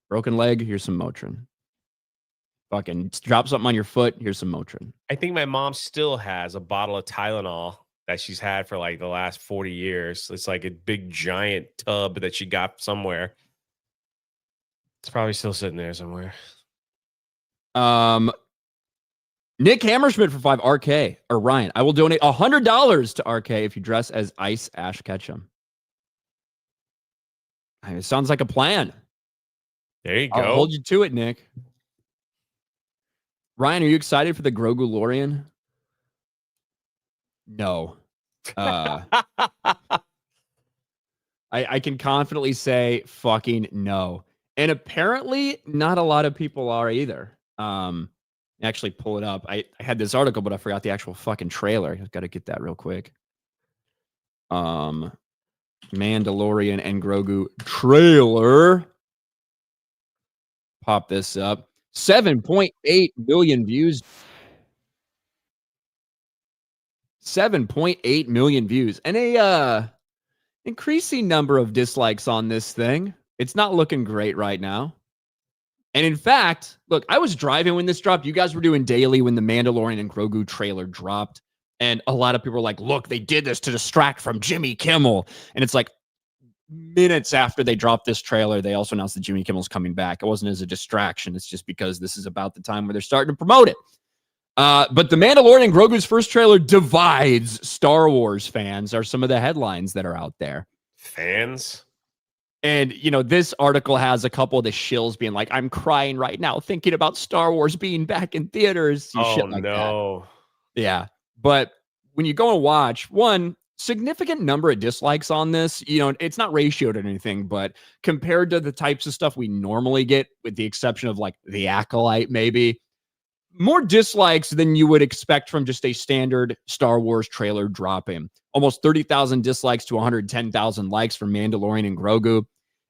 Speaker 2: Broken leg, here's some Motrin. Fucking drop something on your foot, here's some Motrin.
Speaker 1: I think my mom still has a bottle of Tylenol that she's had for like the last 40 years. It's like a big giant tub that she got somewhere. It's probably still sitting there somewhere.
Speaker 2: Nick Hammerschmidt for 5. RK or Ryan, I will donate $100 to RK if you dress as Ice Ash Ketchum. It sounds like a plan.
Speaker 1: There you go.
Speaker 2: I'll hold you to it, Nick. Ryan, are you excited for the Grogu Lorian? No. I can confidently say fucking no. And apparently not a lot of people are either. Actually pull it up. I had this article, but I forgot the actual fucking trailer. I've got to get that real quick. Mandalorian and Grogu trailer. Pop this up. 7.8 million views. 7.8 million views. And a increasing number of dislikes on this thing. It's not looking great right now. And in fact, look, I was driving when this dropped. You guys were doing daily when the Mandalorian and Grogu trailer dropped. And a lot of people were like, look, they did this to distract from Jimmy Kimmel. And it's like minutes after they dropped this trailer, they also announced that Jimmy Kimmel's coming back. It wasn't as a distraction. It's just because this is about the time where they're starting to promote it. But the Mandalorian and Grogu's first trailer divides Star Wars fans are some of the headlines that are out there.
Speaker 1: Fans?
Speaker 2: And, this article has a couple of the shills being like, I'm crying right now thinking about Star Wars being back in theaters. Shit like
Speaker 1: no.
Speaker 2: That. Yeah. But when you go and watch, one significant number of dislikes on this, it's not ratioed or anything, but compared to the types of stuff we normally get, with the exception of like The Acolyte, maybe, more dislikes than you would expect from just a standard Star Wars trailer dropping. Almost 30,000 dislikes to 110,000 likes for Mandalorian and Grogu.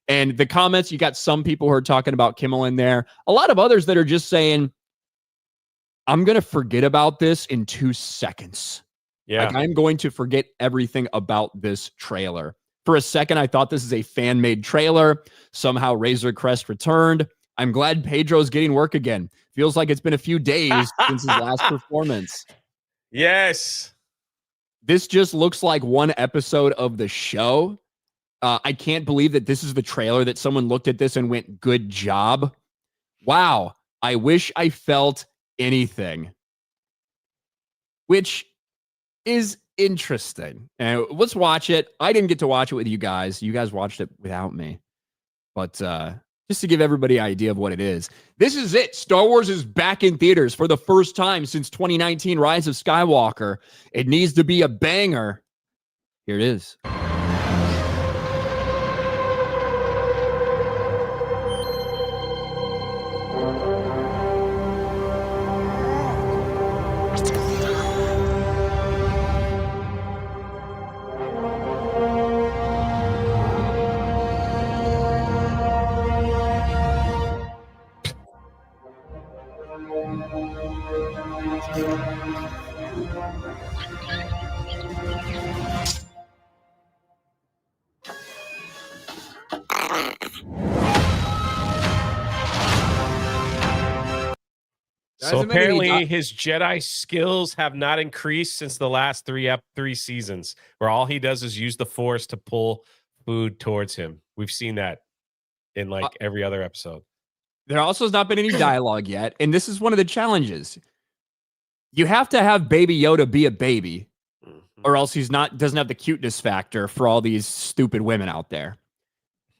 Speaker 2: And the comments, you got some people who are talking about Kimmel in there. A lot of others that are just saying, I'm going to forget about this in 2 seconds.
Speaker 1: Yeah.
Speaker 2: Like, I'm going to forget everything about this trailer. For a second, I thought this is a fan-made trailer. Somehow Razor Crest returned. I'm glad Pedro's getting work again. Feels like it's been a few days since his last performance.
Speaker 1: Yes.
Speaker 2: This just looks like one episode of the show. I can't believe that this is the trailer that someone looked at this and went, good job. Wow. I wish I felt anything. Which is interesting. And let's watch it. I didn't get to watch it with you guys. You guys watched it without me. But just to give everybody an idea of what it is. This is it. Star Wars is back in theaters for the first time since 2019 Rise of Skywalker. It needs to be a banger. Here it is.
Speaker 1: So apparently his Jedi skills have not increased since the last three seasons, where all he does is use the Force to pull food towards him. We've seen that in like every other episode.
Speaker 2: There also has not been any dialogue yet, and this is one of the challenges. You have to have Baby Yoda be a baby, or else doesn't have the cuteness factor for all these stupid women out there.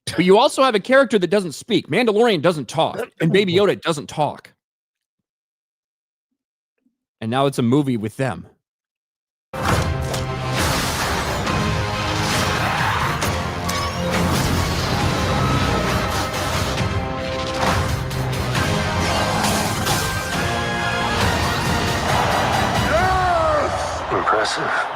Speaker 2: But you also have a character that doesn't speak. Mandalorian doesn't talk, and Baby Yoda doesn't talk. And now it's a movie with them.
Speaker 5: Impressive.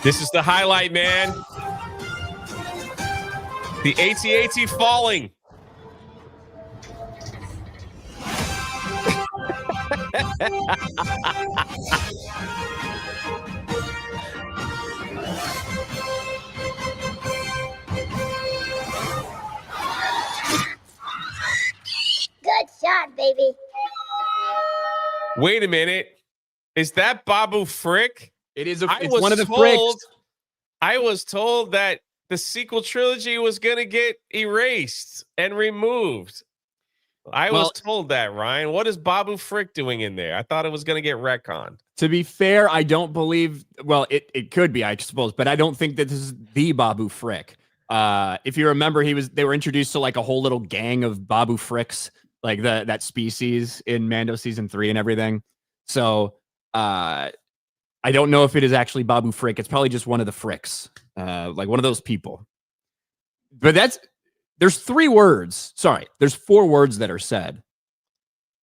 Speaker 1: This is the highlight, man. The AT-AT falling.
Speaker 6: Good shot, baby.
Speaker 1: Wait a minute. Is that Babu Frick?
Speaker 2: It is. It's one of the Fricks.
Speaker 1: I was told that the sequel trilogy was going to get erased and removed. I was told that, Ryan. What is Babu Frick doing in there? I thought it was going to get retconned.
Speaker 2: To be fair, I don't believe. Well, it could be, I suppose, but I don't think that this is the Babu Frick. If you remember, they were introduced to like a whole little gang of Babu Fricks, like that species in Mando season 3 and everything. So, I don't know if it is actually Babu Frick. It's probably just one of the Fricks, like one of those people. But there's 3 words. Sorry, there's 4 words that are said.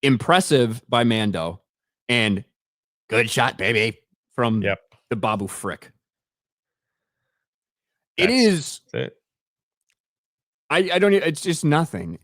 Speaker 2: Impressive by Mando and good shot, baby, from the Babu Frick. That's it. I don't. It's just nothing.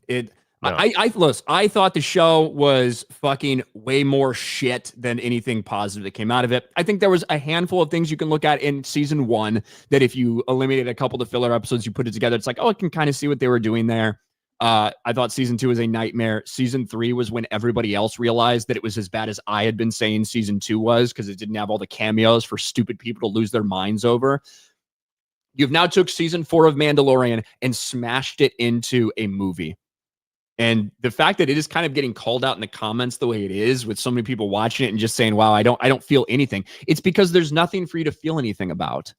Speaker 2: No. I thought the show was fucking way more shit than anything positive that came out of it. I think there was a handful of things you can look at in season 1 that if you eliminated a couple of the filler episodes, you put it together, it's like, oh, I can kind of see what they were doing there. I thought season 2 was a nightmare. Season 3 was when everybody else realized that it was as bad as I had been saying season 2 was, because it didn't have all the cameos for stupid people to lose their minds over. You've now took season 4 of Mandalorian and smashed it into a movie. And the fact that it is kind of getting called out in the comments the way it is, with so many people watching it and just saying, wow, I don't feel anything. It's because there's nothing for you to feel anything about.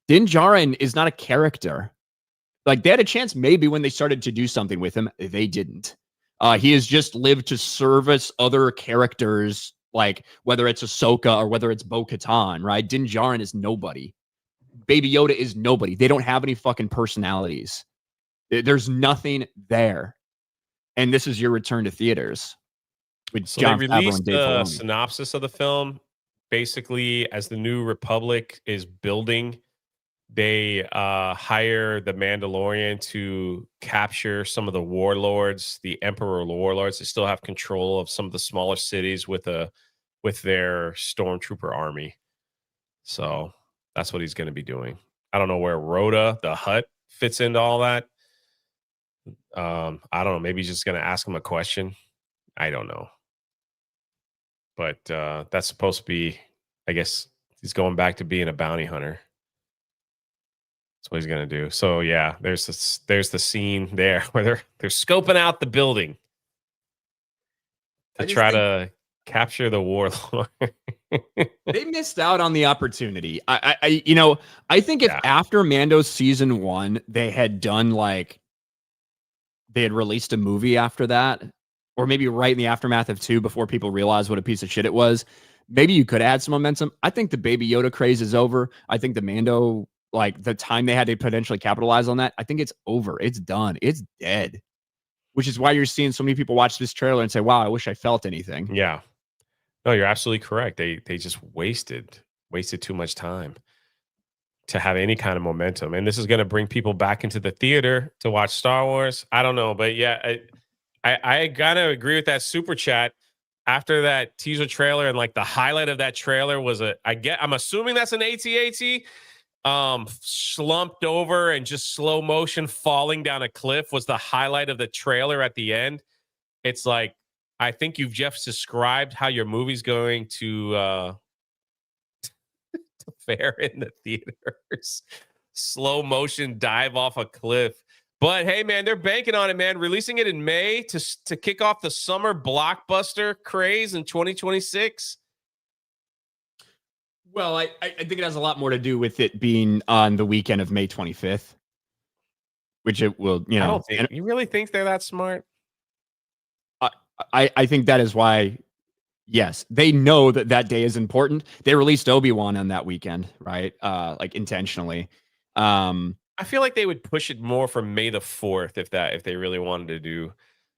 Speaker 2: Din Djarin is not a character. Like, they had a chance maybe when they started to do something with him. They didn't. He has just lived to service other characters Like whether it's Ahsoka or whether it's Bo-Katan, right? Din Djarin is nobody. Baby Yoda is nobody. They don't have any fucking personalities. There's nothing there. And this is your return to theaters with
Speaker 1: So
Speaker 2: Jon
Speaker 1: they
Speaker 2: Favreau
Speaker 1: released
Speaker 2: and Dave
Speaker 1: the
Speaker 2: Filoni.
Speaker 1: synopsis of the film. Basically, as the New Republic is building, they hire the Mandalorian to capture some of the warlords, the Emperor warlords that still have control of some of the smaller cities with their stormtrooper army. So that's what he's going to be doing. I don't know where Rhoda, the Hutt, fits into all that. I don't know. Maybe he's just going to ask him a question. I don't know. But that's supposed to be, I guess, he's going back to being a bounty hunter. That's what he's gonna do. So yeah, there's the scene there where they're scoping out the building to try to capture the warlord.
Speaker 2: They missed out on the opportunity. I think if after Mando's season 1, they had released a movie after that, or maybe right in the aftermath of 2 before people realized what a piece of shit it was, maybe you could add some momentum. I think the Baby Yoda craze is over. I think the Mando, like the time they had to potentially capitalize on that, I think it's over. It's done. It's dead. Which is why you're seeing so many people watch this trailer and say, wow, I wish I felt anything.
Speaker 1: Yeah. No, you're absolutely correct. They just wasted too much time to have any kind of momentum. And this is going to bring people back into the theater to watch Star Wars. I don't know, but yeah, I gotta agree with that super chat. After that teaser trailer, and like the highlight of that trailer was I'm assuming that's an AT-AT, slumped over and just slow motion falling down a cliff was the highlight of the trailer at the end. It's like, I think you've just described how your movie's going to fare in the theaters. Slow motion dive off a cliff. But hey, man, they're banking on it, man. Releasing it in May to kick off the summer blockbuster craze in 2026.
Speaker 2: Well, I think it has a lot more to do with it being on the weekend of May 25th, which it will,
Speaker 1: I don't think, you really think they're that smart?
Speaker 2: I think that is why, yes, they know that day is important. They released Obi-Wan on that weekend, right? Like intentionally.
Speaker 1: I feel like they would push it more for May the 4th if they really wanted to do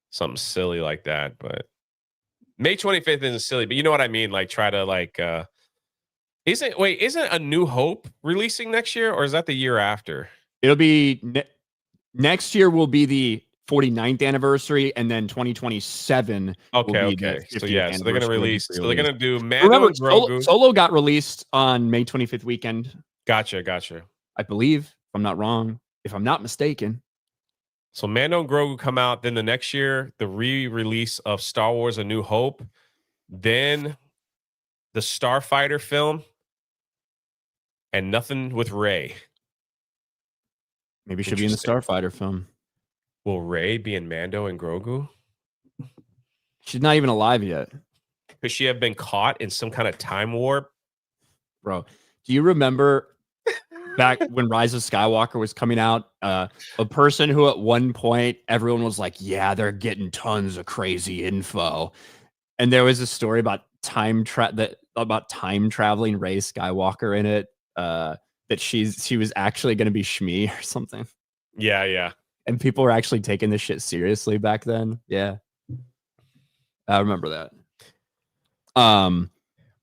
Speaker 1: something silly like that. But May 25th isn't silly, but you know what I mean? Like try to isn't A New Hope releasing next year, or is that the year after?
Speaker 2: It'll be next year will be the 49th anniversary, and then 2027.
Speaker 1: Okay. So yeah, so they're gonna release. So they're gonna do Mando.
Speaker 2: Remember,
Speaker 1: and Grogu.
Speaker 2: Solo got released on May 25th weekend.
Speaker 1: Gotcha.
Speaker 2: I believe, if I'm not wrong, if I'm not mistaken.
Speaker 1: So Mando and Grogu come out. Then the next year, the re-release of Star Wars: A New Hope. Then the Starfighter film, and nothing with Rey.
Speaker 2: Maybe should be in the Starfighter film.
Speaker 1: Will Rey be in Mando and Grogu?
Speaker 2: She's not even alive yet.
Speaker 1: Could she have been caught in some kind of time warp?
Speaker 2: Bro, do you remember back when Rise of Skywalker was coming out? A person who at one point everyone was like, yeah, they're getting tons of crazy info. And there was a story about time traveling Rey Skywalker in it. That she was actually going to be Shmi or something.
Speaker 1: Yeah.
Speaker 2: And people were actually taking this shit seriously back then. Yeah. I remember that.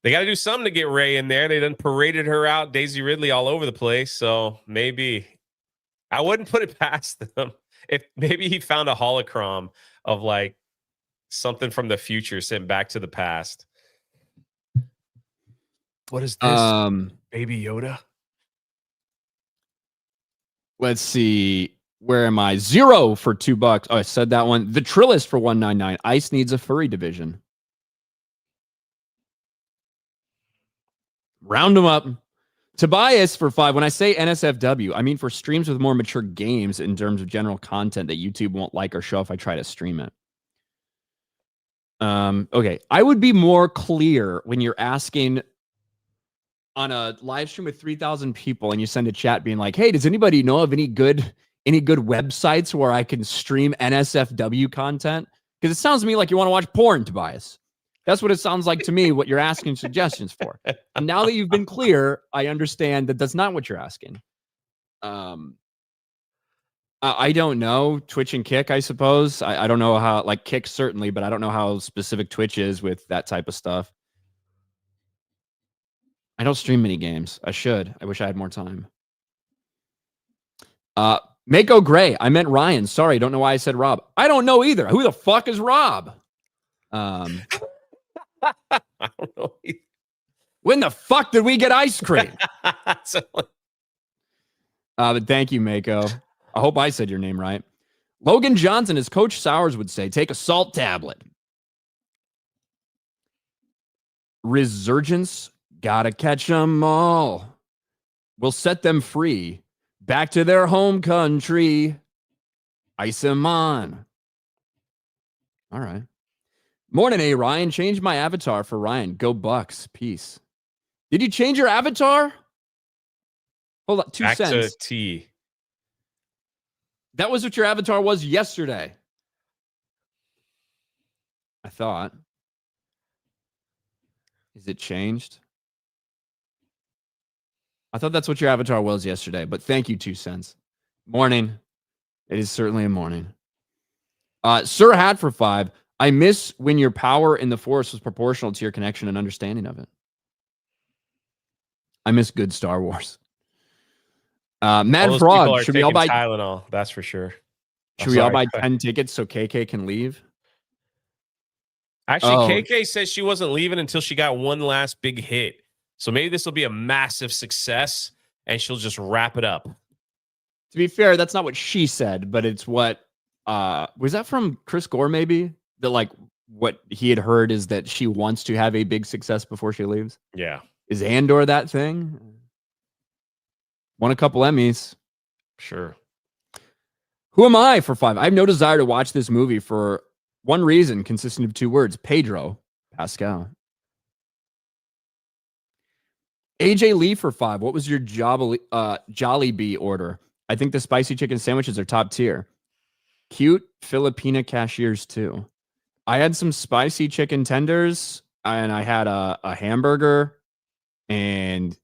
Speaker 1: They got to do something to get Rey in there. They done paraded her out, Daisy Ridley all over the place. So maybe I wouldn't put it past them if maybe he found a holocron of like something from the future sent back to the past. What is this? Baby Yoda?
Speaker 2: Let's see. Where am I? 0 for $2. Oh, I said that one. The Trillist for $1.99. Ice needs a furry division. Round them up. Tobias for 5. When I say NSFW, I mean for streams with more mature games in terms of general content that YouTube won't like or show if I try to stream it. Okay. I would be more clear when you're asking on a live stream with 3,000 people and you send a chat being like, hey, does anybody know of any good websites where I can stream NSFW content? Because it sounds to me like you want to watch porn, Tobias. That's what it sounds like to me, what you're asking suggestions for. And now that you've been clear, I understand that that's not what you're asking. I don't know. Twitch and Kick, I suppose. I don't know how, like Kick certainly, but I don't know how specific Twitch is with that type of stuff. I don't stream many games. I should. I wish I had more time. Mako Gray. I meant Ryan. Sorry, don't know why I said Rob. I don't know either. Who the fuck is Rob?
Speaker 1: I don't know.
Speaker 2: When the fuck did we get ice cream? But thank you, Mako. I hope I said your name right. Logan Johnson, as Coach Sowers would say, take a salt tablet. Resurgence, gotta catch them all. We'll set them free. Back to their home country. Ice them on. All right. Morning, A. Ryan. Change my avatar for Ryan. Go Bucks. Peace. Did you change your avatar? Hold on. 2
Speaker 1: Back
Speaker 2: cents.
Speaker 1: to T.
Speaker 2: That was what your avatar was yesterday. I thought. Is it changed? I thought that's what your avatar was yesterday, but thank you, 2 cents. Morning. It is certainly a morning. Sir Hat for 5. I miss when your power in the force was proportional to your connection and understanding of it. I miss good Star Wars. Mad Frog, should we all buy
Speaker 1: Tylenol? That's for sure.
Speaker 2: Should we all buy 10 tickets so KK can leave?
Speaker 1: Actually, KK says she wasn't leaving until she got one last big hit. So maybe this will be a massive success and she'll just wrap it up.
Speaker 2: To be fair, that's not what she said, but it's what was that from Chris Gore maybe? That like what he had heard is that she wants to have a big success before she leaves.
Speaker 1: Yeah.
Speaker 2: Is Andor that thing? Won a couple Emmys.
Speaker 1: Sure.
Speaker 2: Who am I for 5? I have no desire to watch this movie for one reason consisting of 2 words. Pedro Pascal. AJ Lee for 5. What was your Jollibee order? I think the spicy chicken sandwiches are top tier. Cute Filipina cashiers too. I had some spicy chicken tenders and I had a hamburger and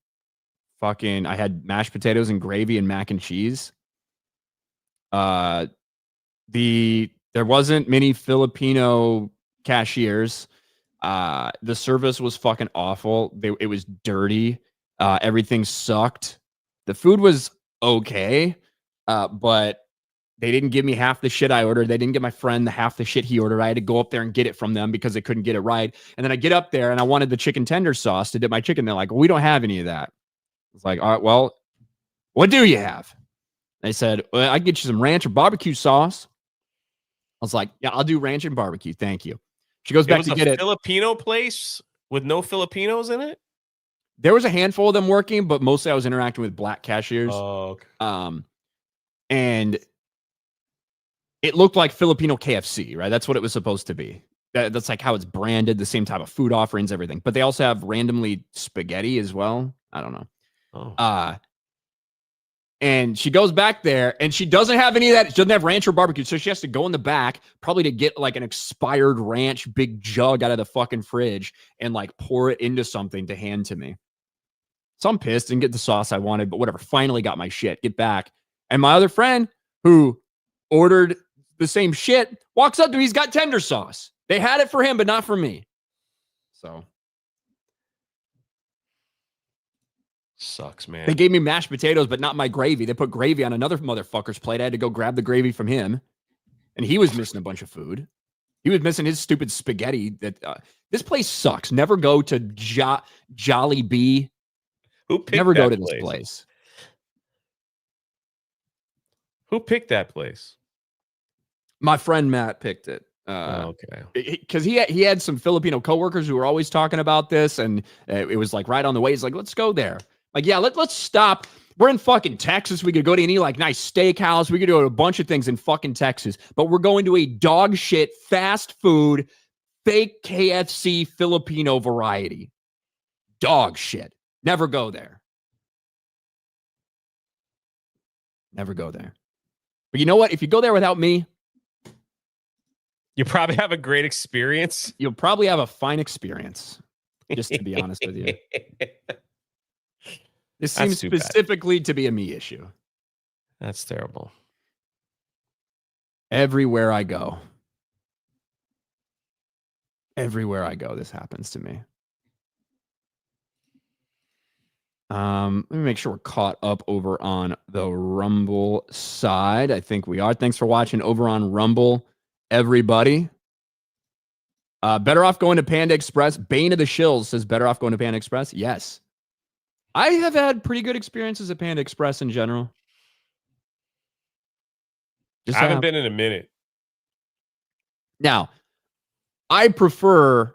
Speaker 2: I had mashed potatoes and gravy and mac and cheese. There wasn't many Filipino cashiers. The service was fucking awful. It was dirty. Everything sucked. The food was okay, but they didn't give me half the shit I ordered. They didn't give my friend the half the shit he ordered. I had to go up there and get it from them because they couldn't get it right. And then I get up there and I wanted the chicken tender sauce to dip my chicken. They're like, well, we don't have any of that. It's like, all right, well, what do you have? They said, well, I can get you some ranch or barbecue sauce. I was like, yeah, I'll do ranch and barbecue. Thank you. She goes back to get it.
Speaker 1: Filipino place with no Filipinos in it?
Speaker 2: There was a handful of them working, but mostly I was interacting with black cashiers.
Speaker 1: Oh, okay.
Speaker 2: And it looked like Filipino KFC, right? That's what it was supposed to be. That's like how it's branded, the same type of food offerings, everything. But they also have randomly spaghetti as well. I don't know.
Speaker 1: Oh.
Speaker 2: And she goes back there and she doesn't have any of that. She doesn't have ranch or barbecue. So she has to go in the back probably to get like an expired ranch big jug out of the fucking fridge and like pour it into something to hand to me. So I'm pissed and get the sauce I wanted, but whatever. Finally got my shit. Get back. And my other friend who ordered the same shit walks up to me. He's got tender sauce. They had it for him, but not for me. So.
Speaker 1: Sucks, man.
Speaker 2: They gave me mashed potatoes, but not my gravy. They put gravy on another motherfucker's plate. I had to go grab the gravy from him. And he was missing a bunch of food. He was missing his stupid spaghetti. This place sucks. Never go to Jollibee.
Speaker 1: Who picked
Speaker 2: Never go
Speaker 1: that
Speaker 2: to this place.
Speaker 1: Who picked that place?
Speaker 2: My friend Matt picked it.
Speaker 1: Okay.
Speaker 2: Because he had some Filipino coworkers who were always talking about this, and it was like right on the way. He's like, let's go there. Like, yeah, let's stop. We're in fucking Texas. We could go to any like nice steakhouse. We could do a bunch of things in fucking Texas, but we're going to a dog shit fast food, fake KFC Filipino variety. Dog shit. Never go there. Never go there. But you know what? If you go there without me,
Speaker 1: You probably have a great experience.
Speaker 2: You'll probably have a fine experience, just to be honest with you. This seems specifically to be a me issue.
Speaker 1: That's terrible.
Speaker 2: Everywhere I go, this happens to me. Let me make sure we're caught up over on the Rumble side. I think we are. Thanks for watching over on Rumble, everybody. Better off going to Panda Express. Bane of the Shills says better off going to Panda Express. Yes. I have had pretty good experiences at Panda Express in general.
Speaker 1: I haven't been in a minute.
Speaker 2: Now, I prefer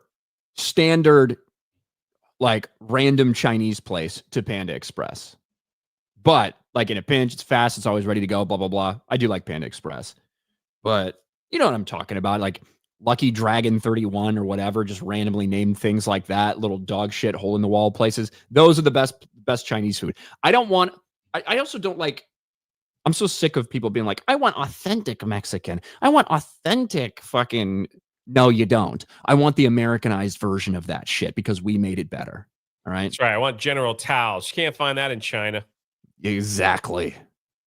Speaker 2: standard, like random Chinese place to Panda Express. But like in a pinch, it's fast, it's always ready to go, blah, blah, blah. I do like Panda Express. But you know what I'm talking about? Like Lucky Dragon 31 or whatever, just randomly named things like that, little dog shit, hole in the wall places. Those are the best Chinese food. I also don't like, I'm so sick of people being like, I want authentic Mexican. I want authentic fucking, no, you don't. I want the Americanized version of that shit because we made it better. All right.
Speaker 1: That's right. I want General Tao's. You can't find that in China.
Speaker 2: Exactly.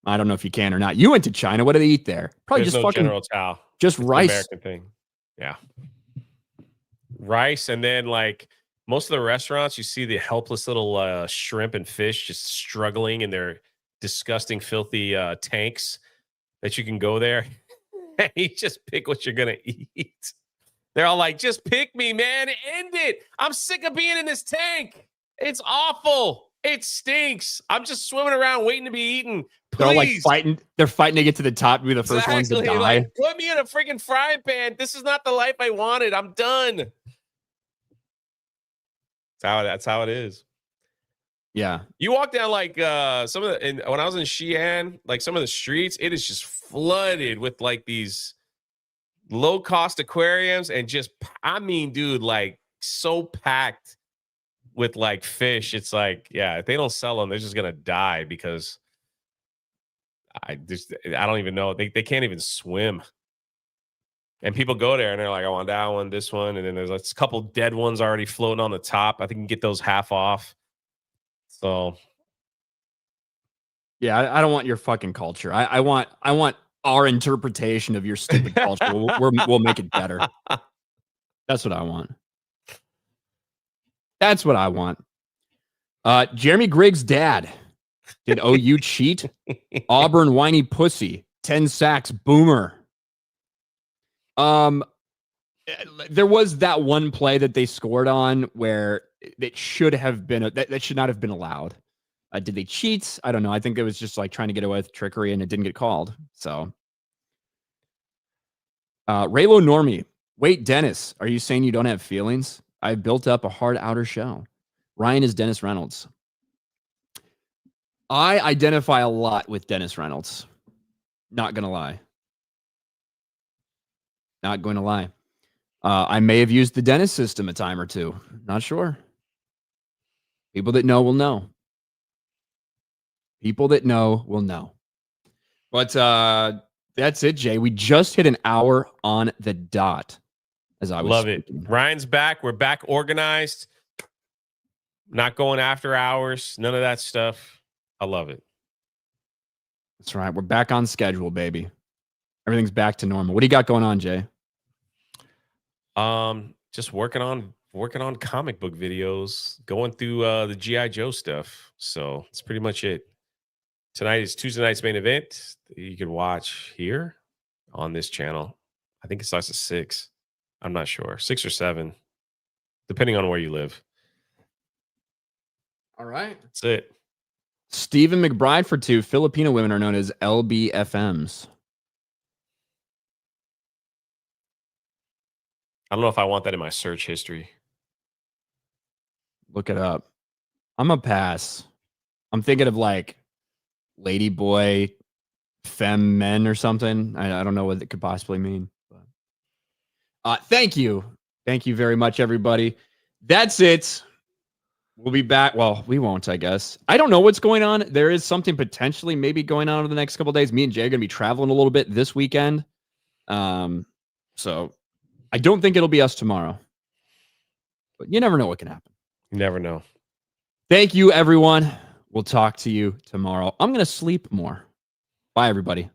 Speaker 2: I don't know if you can or not. You went to China. What do they eat there? Probably
Speaker 1: There's
Speaker 2: just
Speaker 1: no
Speaker 2: fucking
Speaker 1: General Tao.
Speaker 2: Just
Speaker 1: it's
Speaker 2: rice.
Speaker 1: American thing. Yeah. Rice. And then like most of the restaurants, you see the helpless little shrimp and fish just struggling in their disgusting, filthy tanks that you can go there and you just pick what you're going to eat. They're all like, just pick me, man. End it. I'm sick of being in this tank. It's awful. It stinks. I'm just swimming around waiting to be eaten. Please.
Speaker 2: They're all like fighting. They're fighting to get to the top to be the first ones to die.
Speaker 1: Like, put me in a freaking frying pan. This is not the life I wanted. I'm done. That's how it is.
Speaker 2: Yeah.
Speaker 1: You walk down like when I was in Xi'an, like some of the streets, it is just flooded with like these low cost aquariums and just, I mean, dude, like so packed with like fish. It's like, yeah, if they don't sell them, they're just going to die because I don't even know. They can't even swim. And people go there and they're like, I want that one, this one. And then there's a couple dead ones already floating on the top. I think you can get those half off. So.
Speaker 2: Yeah, I don't want your fucking culture. I want our interpretation of your stupid culture. We'll make it better. That's what I want. That's what I want. Jeremy Griggs' dad. Did OU cheat? Auburn whiny pussy. 10 sacks boomer. There was that one play that they scored on where it should have been that should not have been allowed. Did they cheat? I don't know. I think it was just like trying to get away with trickery and it didn't get called. So Raylo Normie. Wait, Dennis, are you saying you don't have feelings? I built up a hard outer shell. Ryan is Dennis Reynolds. I identify a lot with Dennis Reynolds. Not gonna lie. Not going to lie. I may have used the Dennis system a time or two. Not sure. People that know will know. People that know will know. But that's it, Jay. We just hit an hour on the dot. As I was
Speaker 1: love
Speaker 2: speaking.
Speaker 1: it. Ryan's back. We're back organized. Not going after hours. None of that stuff. I love it.
Speaker 2: That's right. We're back on schedule, baby. Everything's back to normal. What do you got going on, Jay?
Speaker 1: Just working on comic book videos, going through the G.I. Joe stuff. So that's pretty much it. Tonight is Tuesday night's main event. You can watch here on this channel. I think it starts at 6. I'm not sure. 6 or 7, depending on where you live.
Speaker 2: All right.
Speaker 1: That's it.
Speaker 2: Stephen McBride for 2. Filipino women are known as LBFMs.
Speaker 1: I don't know if I want that in my search history.
Speaker 2: Look it up. I'm a pass. I'm thinking of like lady boy, femme men or something. I don't know what it could possibly mean. But, thank you. Thank you very much, everybody. That's it. We'll be back. Well, we won't, I guess. I don't know what's going on. There is something potentially maybe going on over the next couple of days. Me and Jay are going to be traveling a little bit this weekend. So I don't think it'll be us tomorrow, but you never know what can happen.
Speaker 1: You never know.
Speaker 2: Thank you, everyone. We'll talk to you tomorrow. I'm going to sleep more. Bye, everybody.